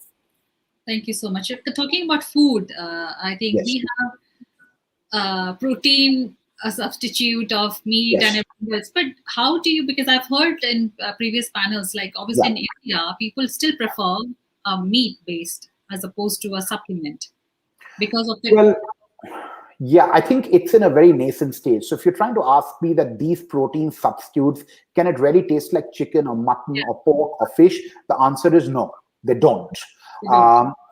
Thank you so much. Talking about food, I think we have protein, a substitute of meat and everything else. But how do you, because I've heard in previous panels, like obviously in India, people still prefer meat-based as opposed to a supplement because of the... Yeah, I think it's in a very nascent stage. So if you're trying to ask me that these protein substitutes, can it really taste like chicken or mutton or pork or fish? The answer is no, they don't.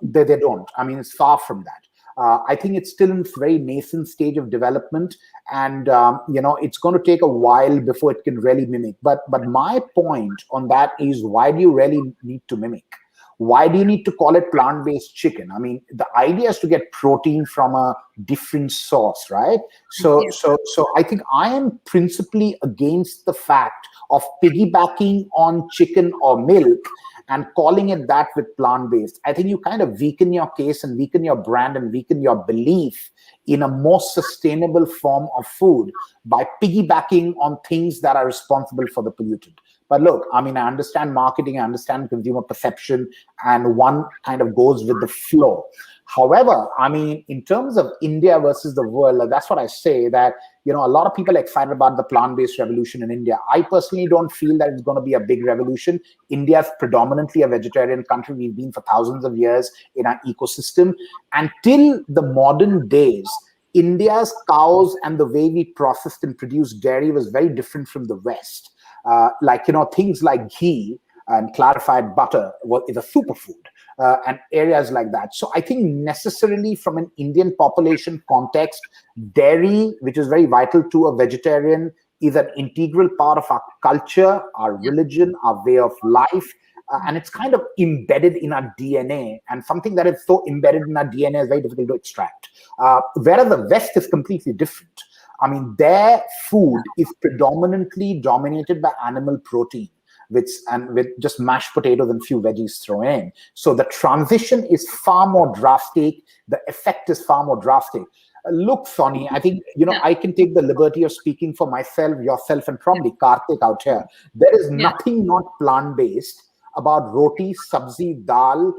They don't. I mean, it's far from that. I think it's still in its very nascent stage of development, and it's going to take a while before it can really mimic. But my point on that is, why do you really need to mimic? Why do you need to call it plant-based chicken? I mean, the idea is to get protein from a different source, right? So I think I am principally against the fact of piggybacking on chicken or milk and calling it that with plant-based. I think you kind of weaken your case and weaken your brand and weaken your belief in a more sustainable form of food by piggybacking on things that are responsible for the pollutant. But look, I mean, I understand marketing, I understand consumer perception, and one kind of goes with the flow. However, I mean, in terms of India versus the world, that's what I say, that, a lot of people are excited about the plant-based revolution in India. I personally don't feel that it's going to be a big revolution. India is predominantly a vegetarian country. We've been for thousands of years in our ecosystem. Until the modern days, India's cows and the way we processed and produced dairy was very different from the West. Things like ghee and clarified butter is a superfood, and areas like that. So I think necessarily from an Indian population context, dairy, which is very vital to a vegetarian, is an integral part of our culture, our religion, our way of life. And it's kind of embedded in our DNA, and something that is so embedded in our DNA is very difficult to extract. Whereas the West is completely different. I mean, their food is predominantly dominated by animal protein, with just mashed potatoes and few veggies thrown in. So the transition is far more drastic. The effect is far more drastic. Look, Sonny, I think, I can take the liberty of speaking for myself, yourself, and probably Karthik out here. There is nothing not plant-based about roti, sabzi, dal,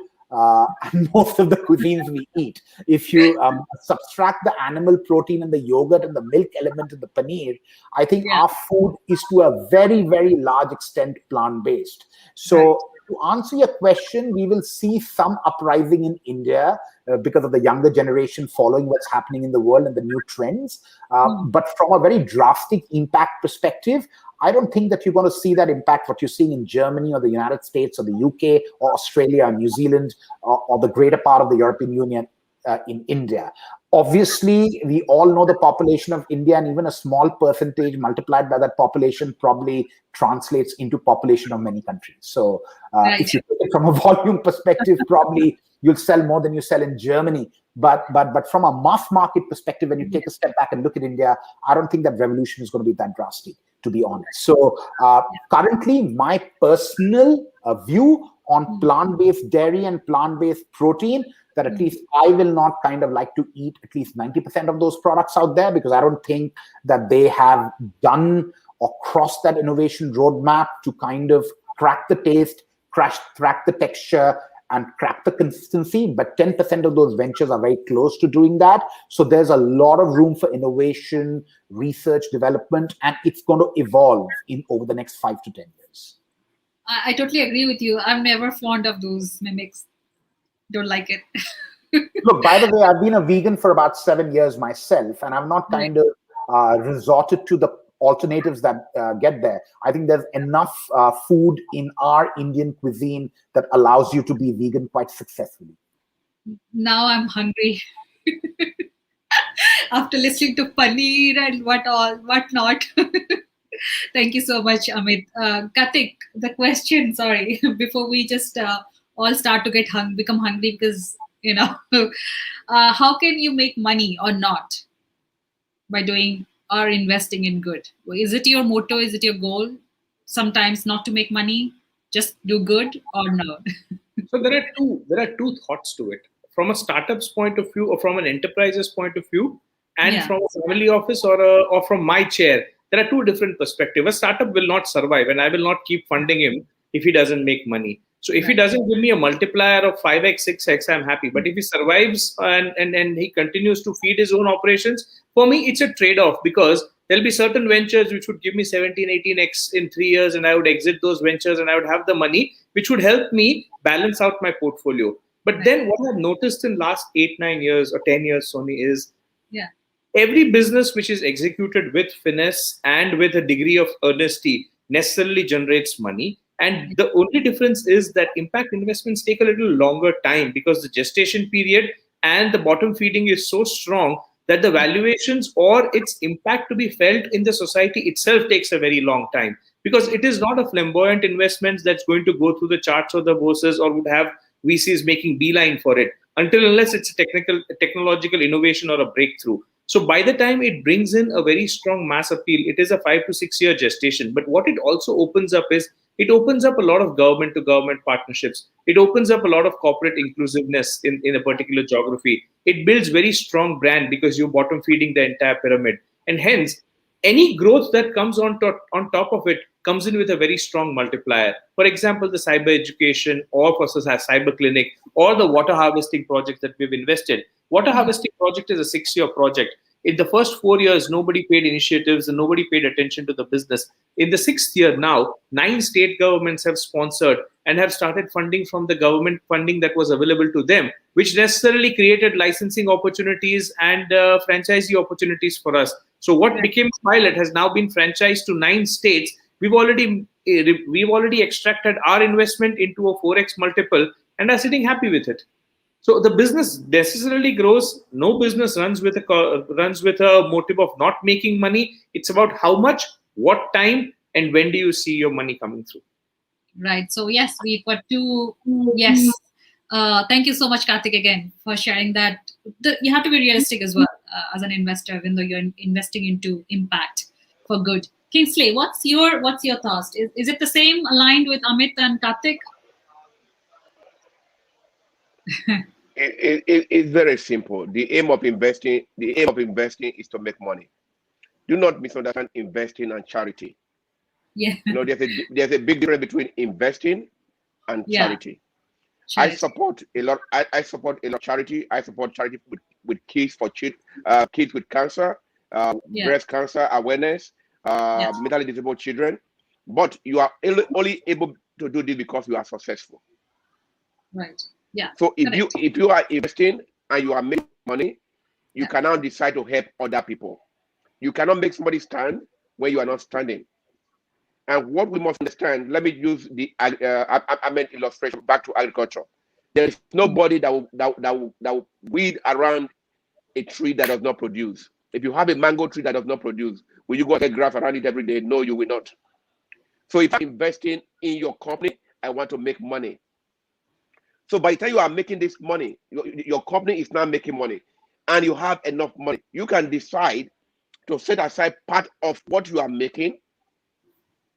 and most of the cuisines we eat. If you subtract the animal protein and the yogurt and the milk element and the paneer, I think our food is to a very, very large extent plant-based. So to answer your question, we will see some uprising in India because of the younger generation following what's happening in the world and the new trends. But from a very drastic impact perspective, I don't think that you're going to see that impact, what you're seeing in Germany or the United States or the UK or Australia or New Zealand or the greater part of the European Union in India. Obviously, we all know the population of India, and even a small percentage multiplied by that population probably translates into population of many countries. So if you take it from a volume perspective, probably you'll sell more than you sell in Germany. But from a mass market perspective, when you take a step back and look at India, I don't think that revolution is going to be that drastic, to be honest. So currently, my personal view on plant-based dairy and plant-based protein, that at least I will not kind of like to eat at least 90% of those products out there, because I don't think that they have done or crossed that innovation roadmap to kind of crack the taste, crack the texture, and crack the consistency. But 10% of those ventures are very close to doing that. So there's a lot of room for innovation, research, development, and it's going to evolve over the next 5 to 10 years. I totally agree with you. I'm never fond of those mimics. Don't like it. Look, by the way, I've been a vegan for about 7 years myself, and I've not kind of resorted to the alternatives that get there. I think there's enough food in our Indian cuisine that allows you to be vegan quite successfully. Now I'm hungry. After listening to paneer and what not. Thank you so much, Amit. Karthik, the question, sorry, before we just all start to become hungry because, how can you make money or not by doing or investing in good? Is it your motto? Is it your goal? Sometimes not to make money, just do good or no? So there are two thoughts to it. From a startup's point of view, or from an enterprise's point of view, and from a family office or from my chair, there are two different perspectives. A startup will not survive, and I will not keep funding him if he doesn't make money. So if he doesn't give me a multiplier of 5x, 6x, I'm happy. But if he survives and he continues to feed his own operations, for me, it's a trade-off, because there'll be certain ventures which would give me 17, 18x in 3 years, and I would exit those ventures and I would have the money, which would help me balance out my portfolio. But then what I've noticed in last 8, 9 years or 10 years, Sony, is every business which is executed with finesse and with a degree of earnesty necessarily generates money. And the only difference is that impact investments take a little longer time, because the gestation period and the bottom feeding is so strong that the valuations or its impact to be felt in the society itself takes a very long time, because it is not a flamboyant investment that's going to go through the charts or the bourses or would have VCs making beeline for it, unless it's a technological innovation or a breakthrough. So by the time it brings in a very strong mass appeal, it is a 5 to 6 year gestation. But what it also opens up is, it opens up a lot of government to government partnerships. It opens up a lot of corporate inclusiveness in a particular geography. It builds very strong brand, because you're bottom feeding the entire pyramid. And hence, any growth that comes on top of it comes in with a very strong multiplier. For example, the cyber education, or for cyber clinic, or the water harvesting project that we've invested. Water harvesting project is a 6-year project. In the first 4 years, nobody paid initiatives and nobody paid attention to the business. In the 6th year now, 9 state governments have sponsored and have started funding from the government funding that was available to them, which necessarily created licensing opportunities and franchisee opportunities for us. So what became a pilot has now been franchised to 9 states. We've already extracted our investment into a 4x multiple and are sitting happy with it. So the business necessarily grows. No business runs with a motive of not making money. It's about how much, what time, and when do you see your money coming through. Right. So yes, we've got two. Yes. Thank you so much, Karthik, again for sharing that. You have to be realistic as well as an investor, even though you're investing into impact for good. Kingsley, what's your thoughts? Is it the same aligned with Amit and Karthik? It's very simple. The aim of investing is to make money. Do not misunderstand investing and charity. Yeah. There's a big difference between investing and charity. I support a lot of charity. I support charity with kids kids with cancer, breast cancer awareness, mentally disabled children. But you are only able to do this because you are successful. Right. Yeah. So if you are investing and you are making money, you can now decide to help other people. You cannot make somebody stand when you are not standing. And what we must understand, let me use the illustration back to agriculture. There is nobody that will weed around a tree that does not produce. If you have a mango tree that does not produce, will you go get grass around it every day? No, you will not. So if I'm investing in your company, I want to make money. So by the time you are making this money, your company is now making money, and you have enough money, you can decide to set aside part of what you are making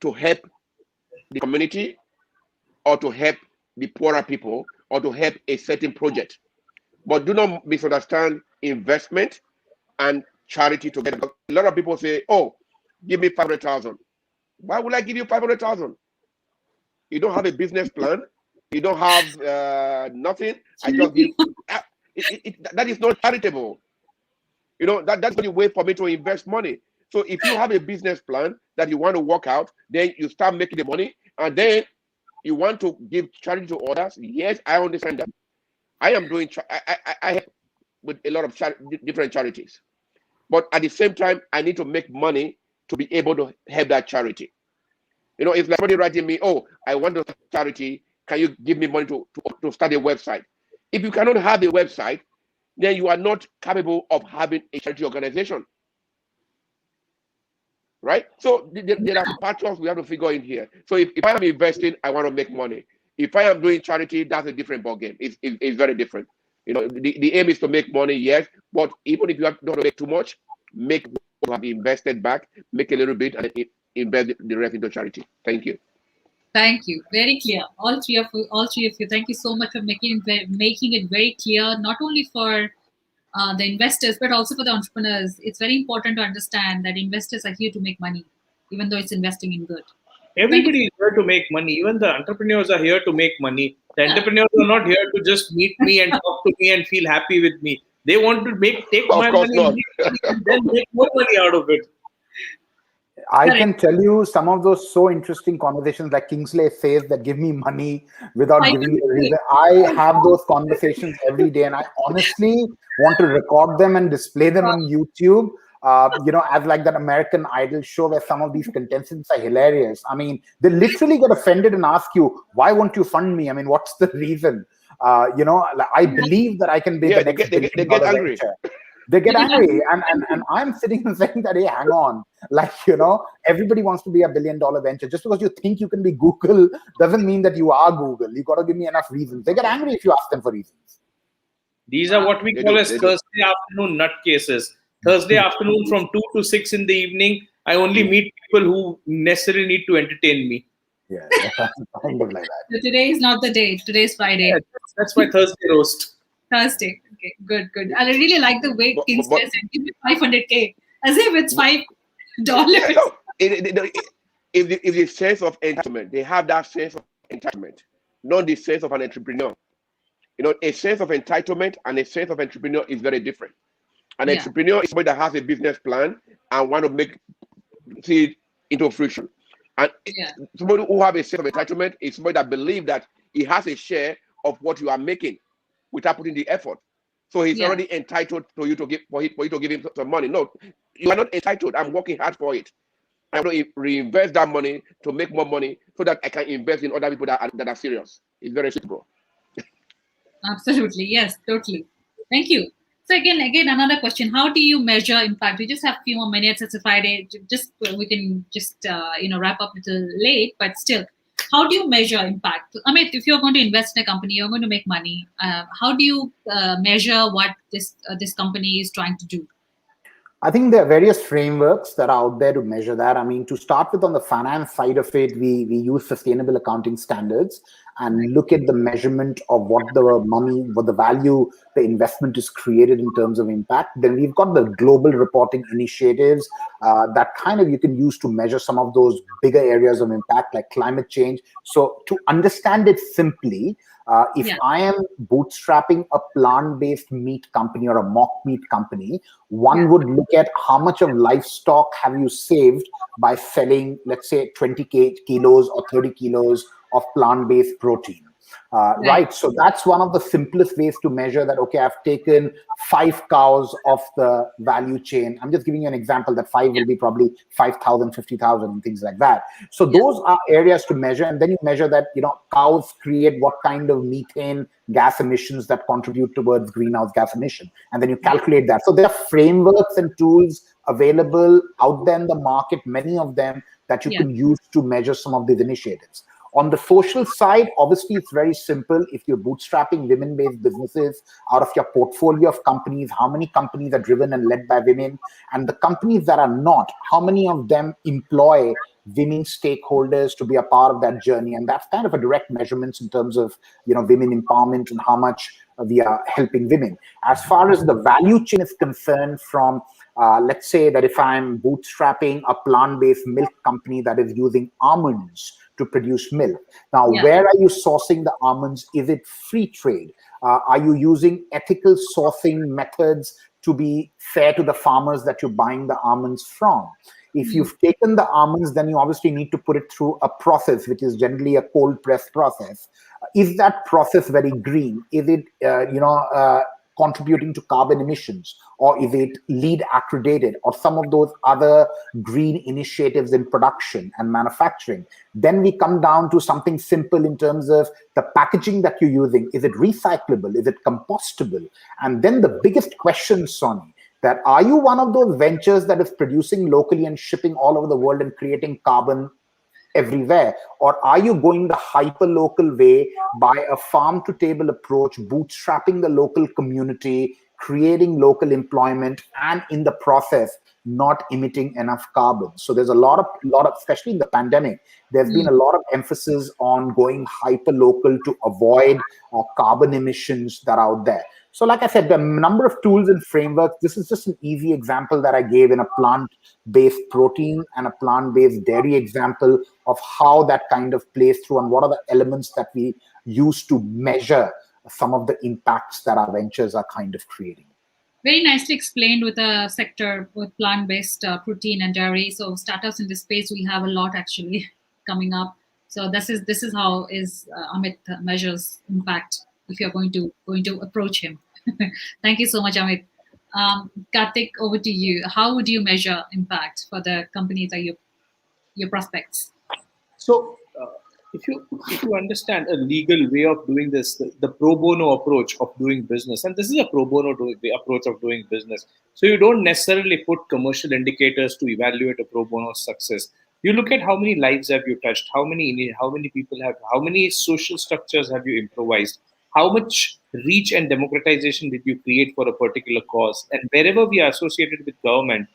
to help the community, or to help the poorer people, or to help a certain project. But do not misunderstand investment and charity together. A lot of people say, "Oh, give me 500,000." Why would I give you 500,000? You don't have a business plan. You don't have nothing. I just give. That is not charitable. That's the way for me to invest money. So if you have a business plan that you want to work out, then you start making the money, and then you want to give charity to others. Yes, I understand that. I am doing, I help with a lot of different charities. But at the same time, I need to make money to be able to help that charity. You know, it's like somebody writing me, oh, I want a charity. Can you give me money to start a website? If you cannot have a website, then you are not capable of having a charity organization. Right? So there are factors we have to figure in here. So if I am investing, I want to make money. If I am doing charity, that's a different ballgame. It's very different. You know, the aim is to make money, yes, but even if you don't make too much, make what you have invested back, make a little bit, and invest the rest into charity. Thank you. Thank you. Very clear. All three of you. Thank you so much for making it very clear, not only for the investors, but also for the entrepreneurs. It's very important to understand that investors are here to make money, even though it's investing in good. Everybody is here to make money. Even the entrepreneurs are here to make money. The entrepreneurs are not here to just meet me and talk to me and feel happy with me. They want to take my money and then make more money out of it. I can tell you some of those so interesting conversations, like Kingsley says, that give me money without giving me a reason. I have those conversations every day, and I honestly want to record them and display them on YouTube. You know, as like that American Idol show where some of these contestants are hilarious. I mean, they literally get offended and ask you, why won't you fund me? I mean, what's the reason? You know, I believe that I can be the next they get angry. They get angry, and I'm sitting and saying that, hey, hang on, like, you know, everybody wants to be a $1 billion venture. Just because you think you can be Google doesn't mean that you are Google. You got to give me enough reasons. They get angry if you ask them for reasons. These are what we call as Thursday afternoon nutcases. Thursday afternoon from 2 to 6 in the evening, I only meet people who necessarily need to entertain me. Yeah, kind of like that. So today is not the day. Today is Friday. Yeah, that's my Thursday roast. Thursday. Okay, good. I really like the way Kingsley said, give me 500K, as if it's $5. If the sense of entitlement, they have that sense of entitlement, not the sense of an entrepreneur. You know, a sense of entitlement and a sense of entrepreneur is very different. An entrepreneur is somebody that has a business plan and want to see it into fruition. And somebody who have a sense of entitlement is somebody that believes that he has a share of what you are making without putting the effort. So he's already entitled for you to give him some money. No, you are not entitled. I'm working hard for it. I'm going to reinvest that money to make more money so that I can invest in other people that are serious. It's very simple. Absolutely. Yes, totally. Thank you. So again, another question. How do you measure impact? We just have a few more minutes. It's a Friday. We can just wrap up a little late, but still, how do you measure impact? I mean, if you're going to invest in a company, you're going to make money. How do you measure what this company is trying to do? I think there are various frameworks that are out there to measure that. I mean, to start with, on the finance side of it, we use sustainable accounting standards and look at the measurement of what the value, the investment is created in terms of impact. Then we've got the global reporting initiatives that kind of you can use to measure some of those bigger areas of impact, like climate change. So to understand it simply, if I am bootstrapping a plant-based meat company or a mock meat company, one would look at how much of livestock have you saved by selling, let's say, 20 kilos or 30 kilos of plant-based protein. Right. So that's one of the simplest ways to measure that. Okay, I've taken 5 cows off the value chain. I'm just giving you an example that 5 will be probably 5,000, 50,000 and things like that. So those are areas to measure. And then you measure that, cows create what kind of methane gas emissions that contribute towards greenhouse gas emission. And then you calculate that. So there are frameworks and tools available out there in the market, many of them that you can use to measure some of these initiatives. On the social side, obviously, it's very simple. If you're bootstrapping women-based businesses out of your portfolio of companies, how many companies are driven and led by women? And the companies that are not, how many of them employ women stakeholders to be a part of that journey? And that's kind of a direct measurements in terms of, women empowerment and how much we are helping women. As far as the value chain is concerned, from let's say that if I'm bootstrapping a plant-based milk company that is using almonds to produce milk. Now, where are you sourcing the almonds? Is it free trade? Are you using ethical sourcing methods to be fair to the farmers that you're buying the almonds from? If you've taken the almonds, then you obviously need to put it through a process, which is generally a cold press process. Is that process very green? Is it, contributing to carbon emissions, or is it LEED accredited, or some of those other green initiatives in production and manufacturing? Then we come down to something simple in terms of the packaging that you're using. Is it recyclable? Is it compostable? And then the biggest question, Sonny, that are you one of those ventures that is producing locally and shipping all over the world and creating carbon everywhere? Or are you going the hyper local way by a farm to table approach, bootstrapping the local community, creating local employment, and in the process not emitting enough carbon? So there's a lot of, especially in the pandemic, there's been a lot of emphasis on going hyper local to avoid carbon emissions that are out there. So like I said, the number of tools and frameworks, this is just an easy example that I gave in a plant-based protein and a plant-based dairy example of how that kind of plays through and what are the elements that we use to measure some of the impacts that our ventures are kind of creating. Very nicely explained with a sector with plant-based protein and dairy. So startups in this space, we have a lot actually coming up. So this is how Amit measures impact if you're going to approach him. Thank you so much, Amit. Karthik, over to you. How would you measure impact for the companies or your prospects? So, if you understand a legal way of doing this, the pro bono approach of doing business, and this is a pro bono approach of doing business. So you don't necessarily put commercial indicators to evaluate a pro bono success. You look at how many lives have you touched, how many people how many social structures have you improvised, how much reach and democratization did you create for a particular cause. And wherever we are associated with government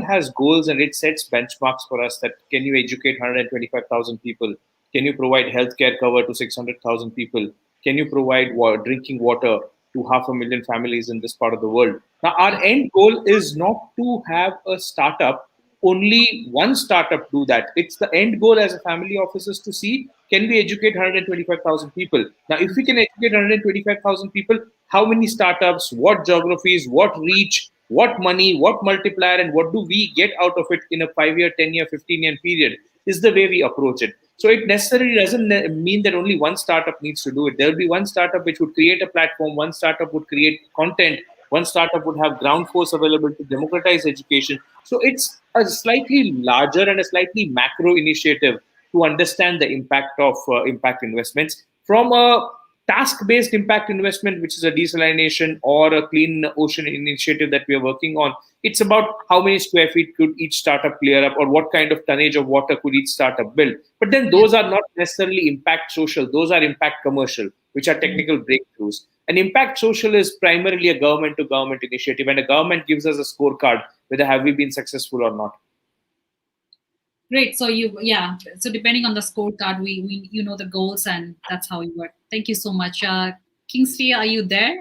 has goals and it sets benchmarks for us that can you educate 125,000 people? Can you provide healthcare cover to 600,000 people? Can you provide drinking water to 500,000 families in this part of the world? Now, our end goal is not to have a startup, only one startup do that. It's the end goal as a family offices to see, can we educate 125,000 people? Now, if we can educate 125,000 people, how many startups, what geographies, what reach, what money, what multiplier, and what do we get out of it in a 5-year, 10-year, 15-year period is the way we approach it. So it necessarily doesn't mean that only one startup needs to do it. There will be one startup which would create a platform, one startup would create content, one startup would have ground force available to democratize education. So it's a slightly larger and a slightly macro initiative to understand the impact of impact investments. From a task-based impact investment, which is a desalination or a clean ocean initiative that we are working on, it's about how many square feet could each startup clear up or what kind of tonnage of water could each startup build. But then those are not necessarily impact social, those are impact commercial, which are technical breakthroughs. And impact social is primarily a government-to-government initiative, and a government gives us a scorecard whether have we been successful or not. Great. So so depending on the scorecard, we know the goals, and that's how we work. Thank you so much. Kingsley, are you there?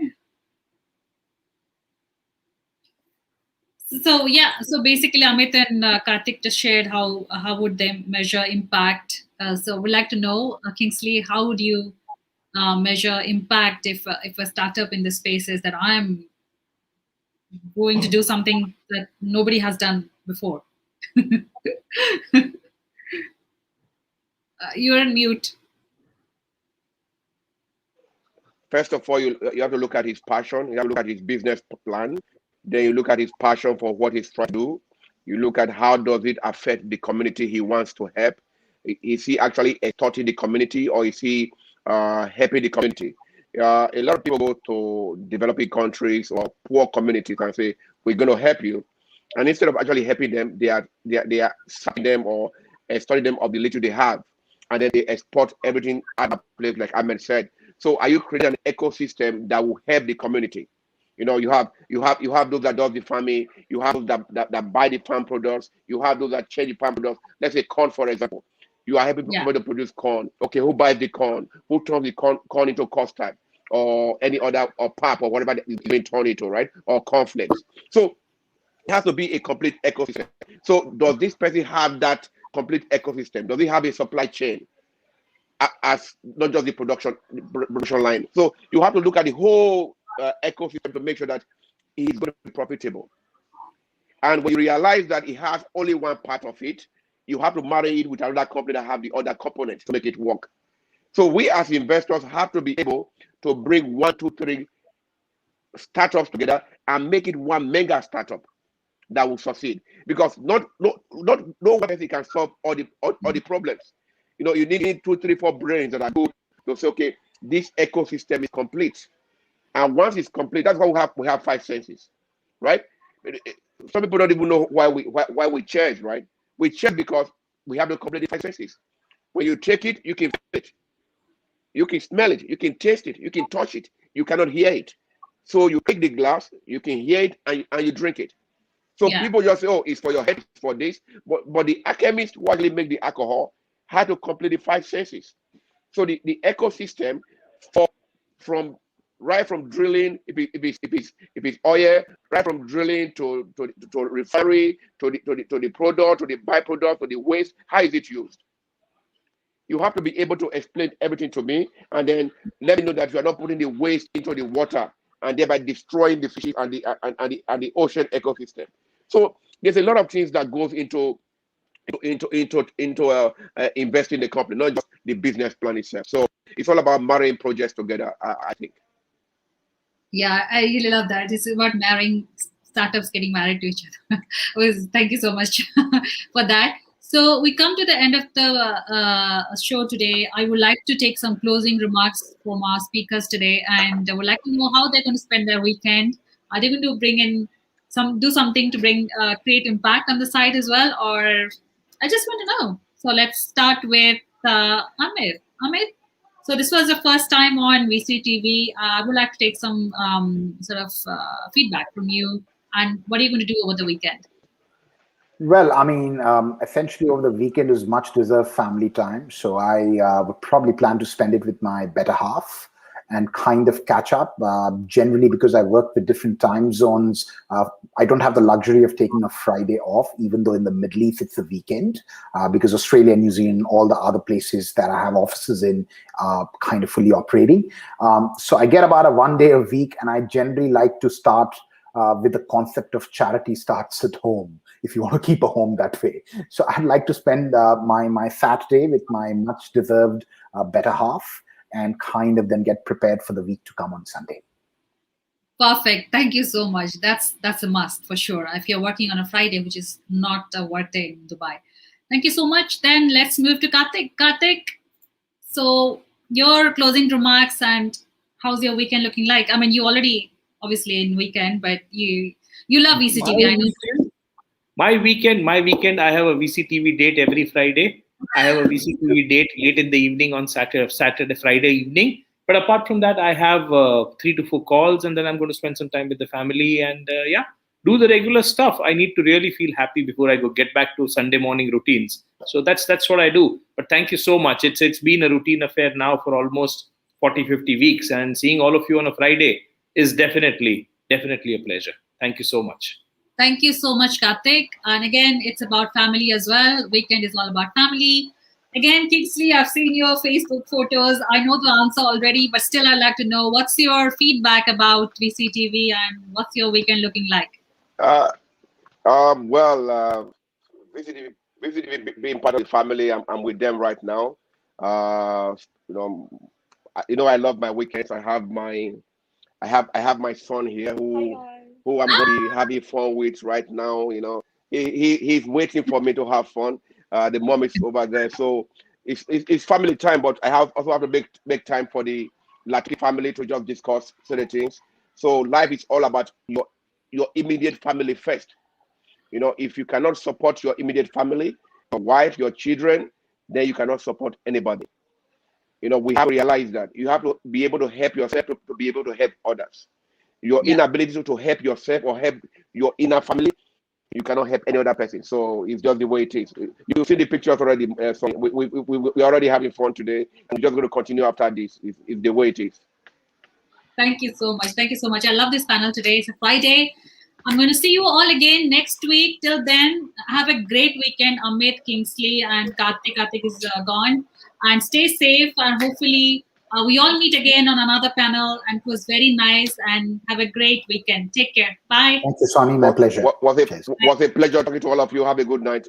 So basically Amit and Karthik just shared how would they measure impact. So we'd like to know, Kingsley, how would you measure impact if a startup in this space says that I'm going to do something that nobody has done before? You're on mute. First of all, you have to look at his passion. You have to look at his business plan. Then you look at his passion for what he's trying to do. You look at how does it affect the community he wants to help. Is he actually extorting the community, or is he helping the community? A lot of people go to developing countries or poor communities and say, we're going to help you. And instead of actually helping them, they are sucking them or extorting them of the little they have. And then they export everything out of place, like Ahmed said. So are you creating an ecosystem that will help the community? You know, you have those that does the farming, you have those that buy the farm products, you have those that change the farm products. Let's say corn, for example. You are helping people to produce corn. Okay, who buys the corn? Who turns the corn into custard or any other, or pap or whatever you can turn it to, right? Or cornflakes. So it has to be a complete ecosystem. So does this person have that complete ecosystem? Does he have a supply chain as not just the production line? So you have to look at the whole ecosystem to make sure that he's going to be profitable. And when you realize that it has only one part of it, you have to marry it with another company that have the other components to make it work. So we as investors have to be able to bring 1, 2, 3 startups together and make it one mega startup that will succeed. Because no one person can solve all the problems. You need 2, 3, 4 brains that are good to say, okay, this ecosystem is complete. And once it's complete, that's why we have 5 senses, right? Some people don't even know why we change, right? We change because we have the complete 5 senses. When you take it, you can feel it, you can smell it, you can taste it, you can touch it, you cannot hear it. So you take the glass, you can hear it, and you drink it. So people just say, oh, it's for your head, it's for this. But the alchemist who actually make the alcohol had to complete the 5 senses. So the ecosystem from drilling, if it's oil, right from drilling to refinery, to the product, to the byproduct, to the waste, how is it used? You have to be able to explain everything to me, and then let me know that you are not putting the waste into the water and thereby destroying the fish and the ocean ecosystem. So there's a lot of things that goes into investing in the company, not just the business plan itself. So it's all about marrying projects together, I think. Yeah, I really love that. It's about marrying startups, getting married to each other. Thank you so much for that. So we come to the end of the show today. I would like to take some closing remarks from our speakers today, and I would like to know how they're going to spend their weekend. Are they going to bring in do something to create impact on the site as well, or I just want to know. So let's start with Amit. Amit, so this was the first time on VCTV. I would like to take some sort of feedback from you, and what are you going to do over the weekend? Well, I mean, essentially over the weekend is much deserved family time. So I would probably plan to spend it with my better half and kind of catch up. Generally, because I work with different time zones, I don't have the luxury of taking a Friday off, even though in the Middle East it's the weekend, because Australia, New Zealand, all the other places that I have offices in are kind of fully operating. So I get about a 1 day a week, and I generally like to start with the concept of charity starts at home, if you want to keep a home that way. So I'd like to spend my Saturday with my much deserved better half, and kind of then get prepared for the week to come on Sunday. Perfect. Thank you so much. That's a must for sure. If you're working on a Friday, which is not a work day in Dubai. Thank you so much. Then let's move to Karthik. Karthik, so your closing remarks and how's your weekend looking like? I mean, you already obviously in weekend, but you love VCTV. My weekend, I have a VCTV date every Friday. I have a VCTV date late in the evening on Friday evening. But apart from that, I have 3 to 4 calls, and then I'm going to spend some time with the family and do the regular stuff. I need to really feel happy before I get back to Sunday morning routines. So that's what I do. But thank you so much. It's been a routine affair now for almost 40, 50 weeks, and seeing all of you on a Friday is definitely a pleasure. Thank you so much. Thank you so much, Karthik. And again, it's about family as well. Weekend is all about family. Again, Kingsley, I've seen your Facebook photos. I know the answer already, but still I'd like to know, what's your feedback about VCTV and what's your weekend looking like? VCTV being part of the family, I'm with them right now. I love my weekends. I have my son here who I'm going to be having fun with right now. He's waiting for me to have fun. The mom is over there, so it's family time. But I also have to make time for the LATOKEN family to just discuss certain things. So life is all about your immediate family first. If you cannot support your immediate family, your wife, your children, then you cannot support anybody. We have to realize that you have to be able to help yourself to be able to help others. Your inability to help yourself or help your inner family, you cannot help any other person. So it's just the way it is. You see the pictures already. So we're already having fun today, and we're just going to continue after this. It's the way it is. Thank you so much. Thank you so much. I love this panel today. It's a Friday. I'm going to see you all again next week. Till then, have a great weekend. Amit, Kingsley, and Karthik. Karthik is gone. And stay safe, and hopefully We all meet again on another panel, and it was very nice. And have a great weekend. Take care. Bye. Thank you, Sonny. My pleasure. Was a pleasure talking to all of you. Have a good night.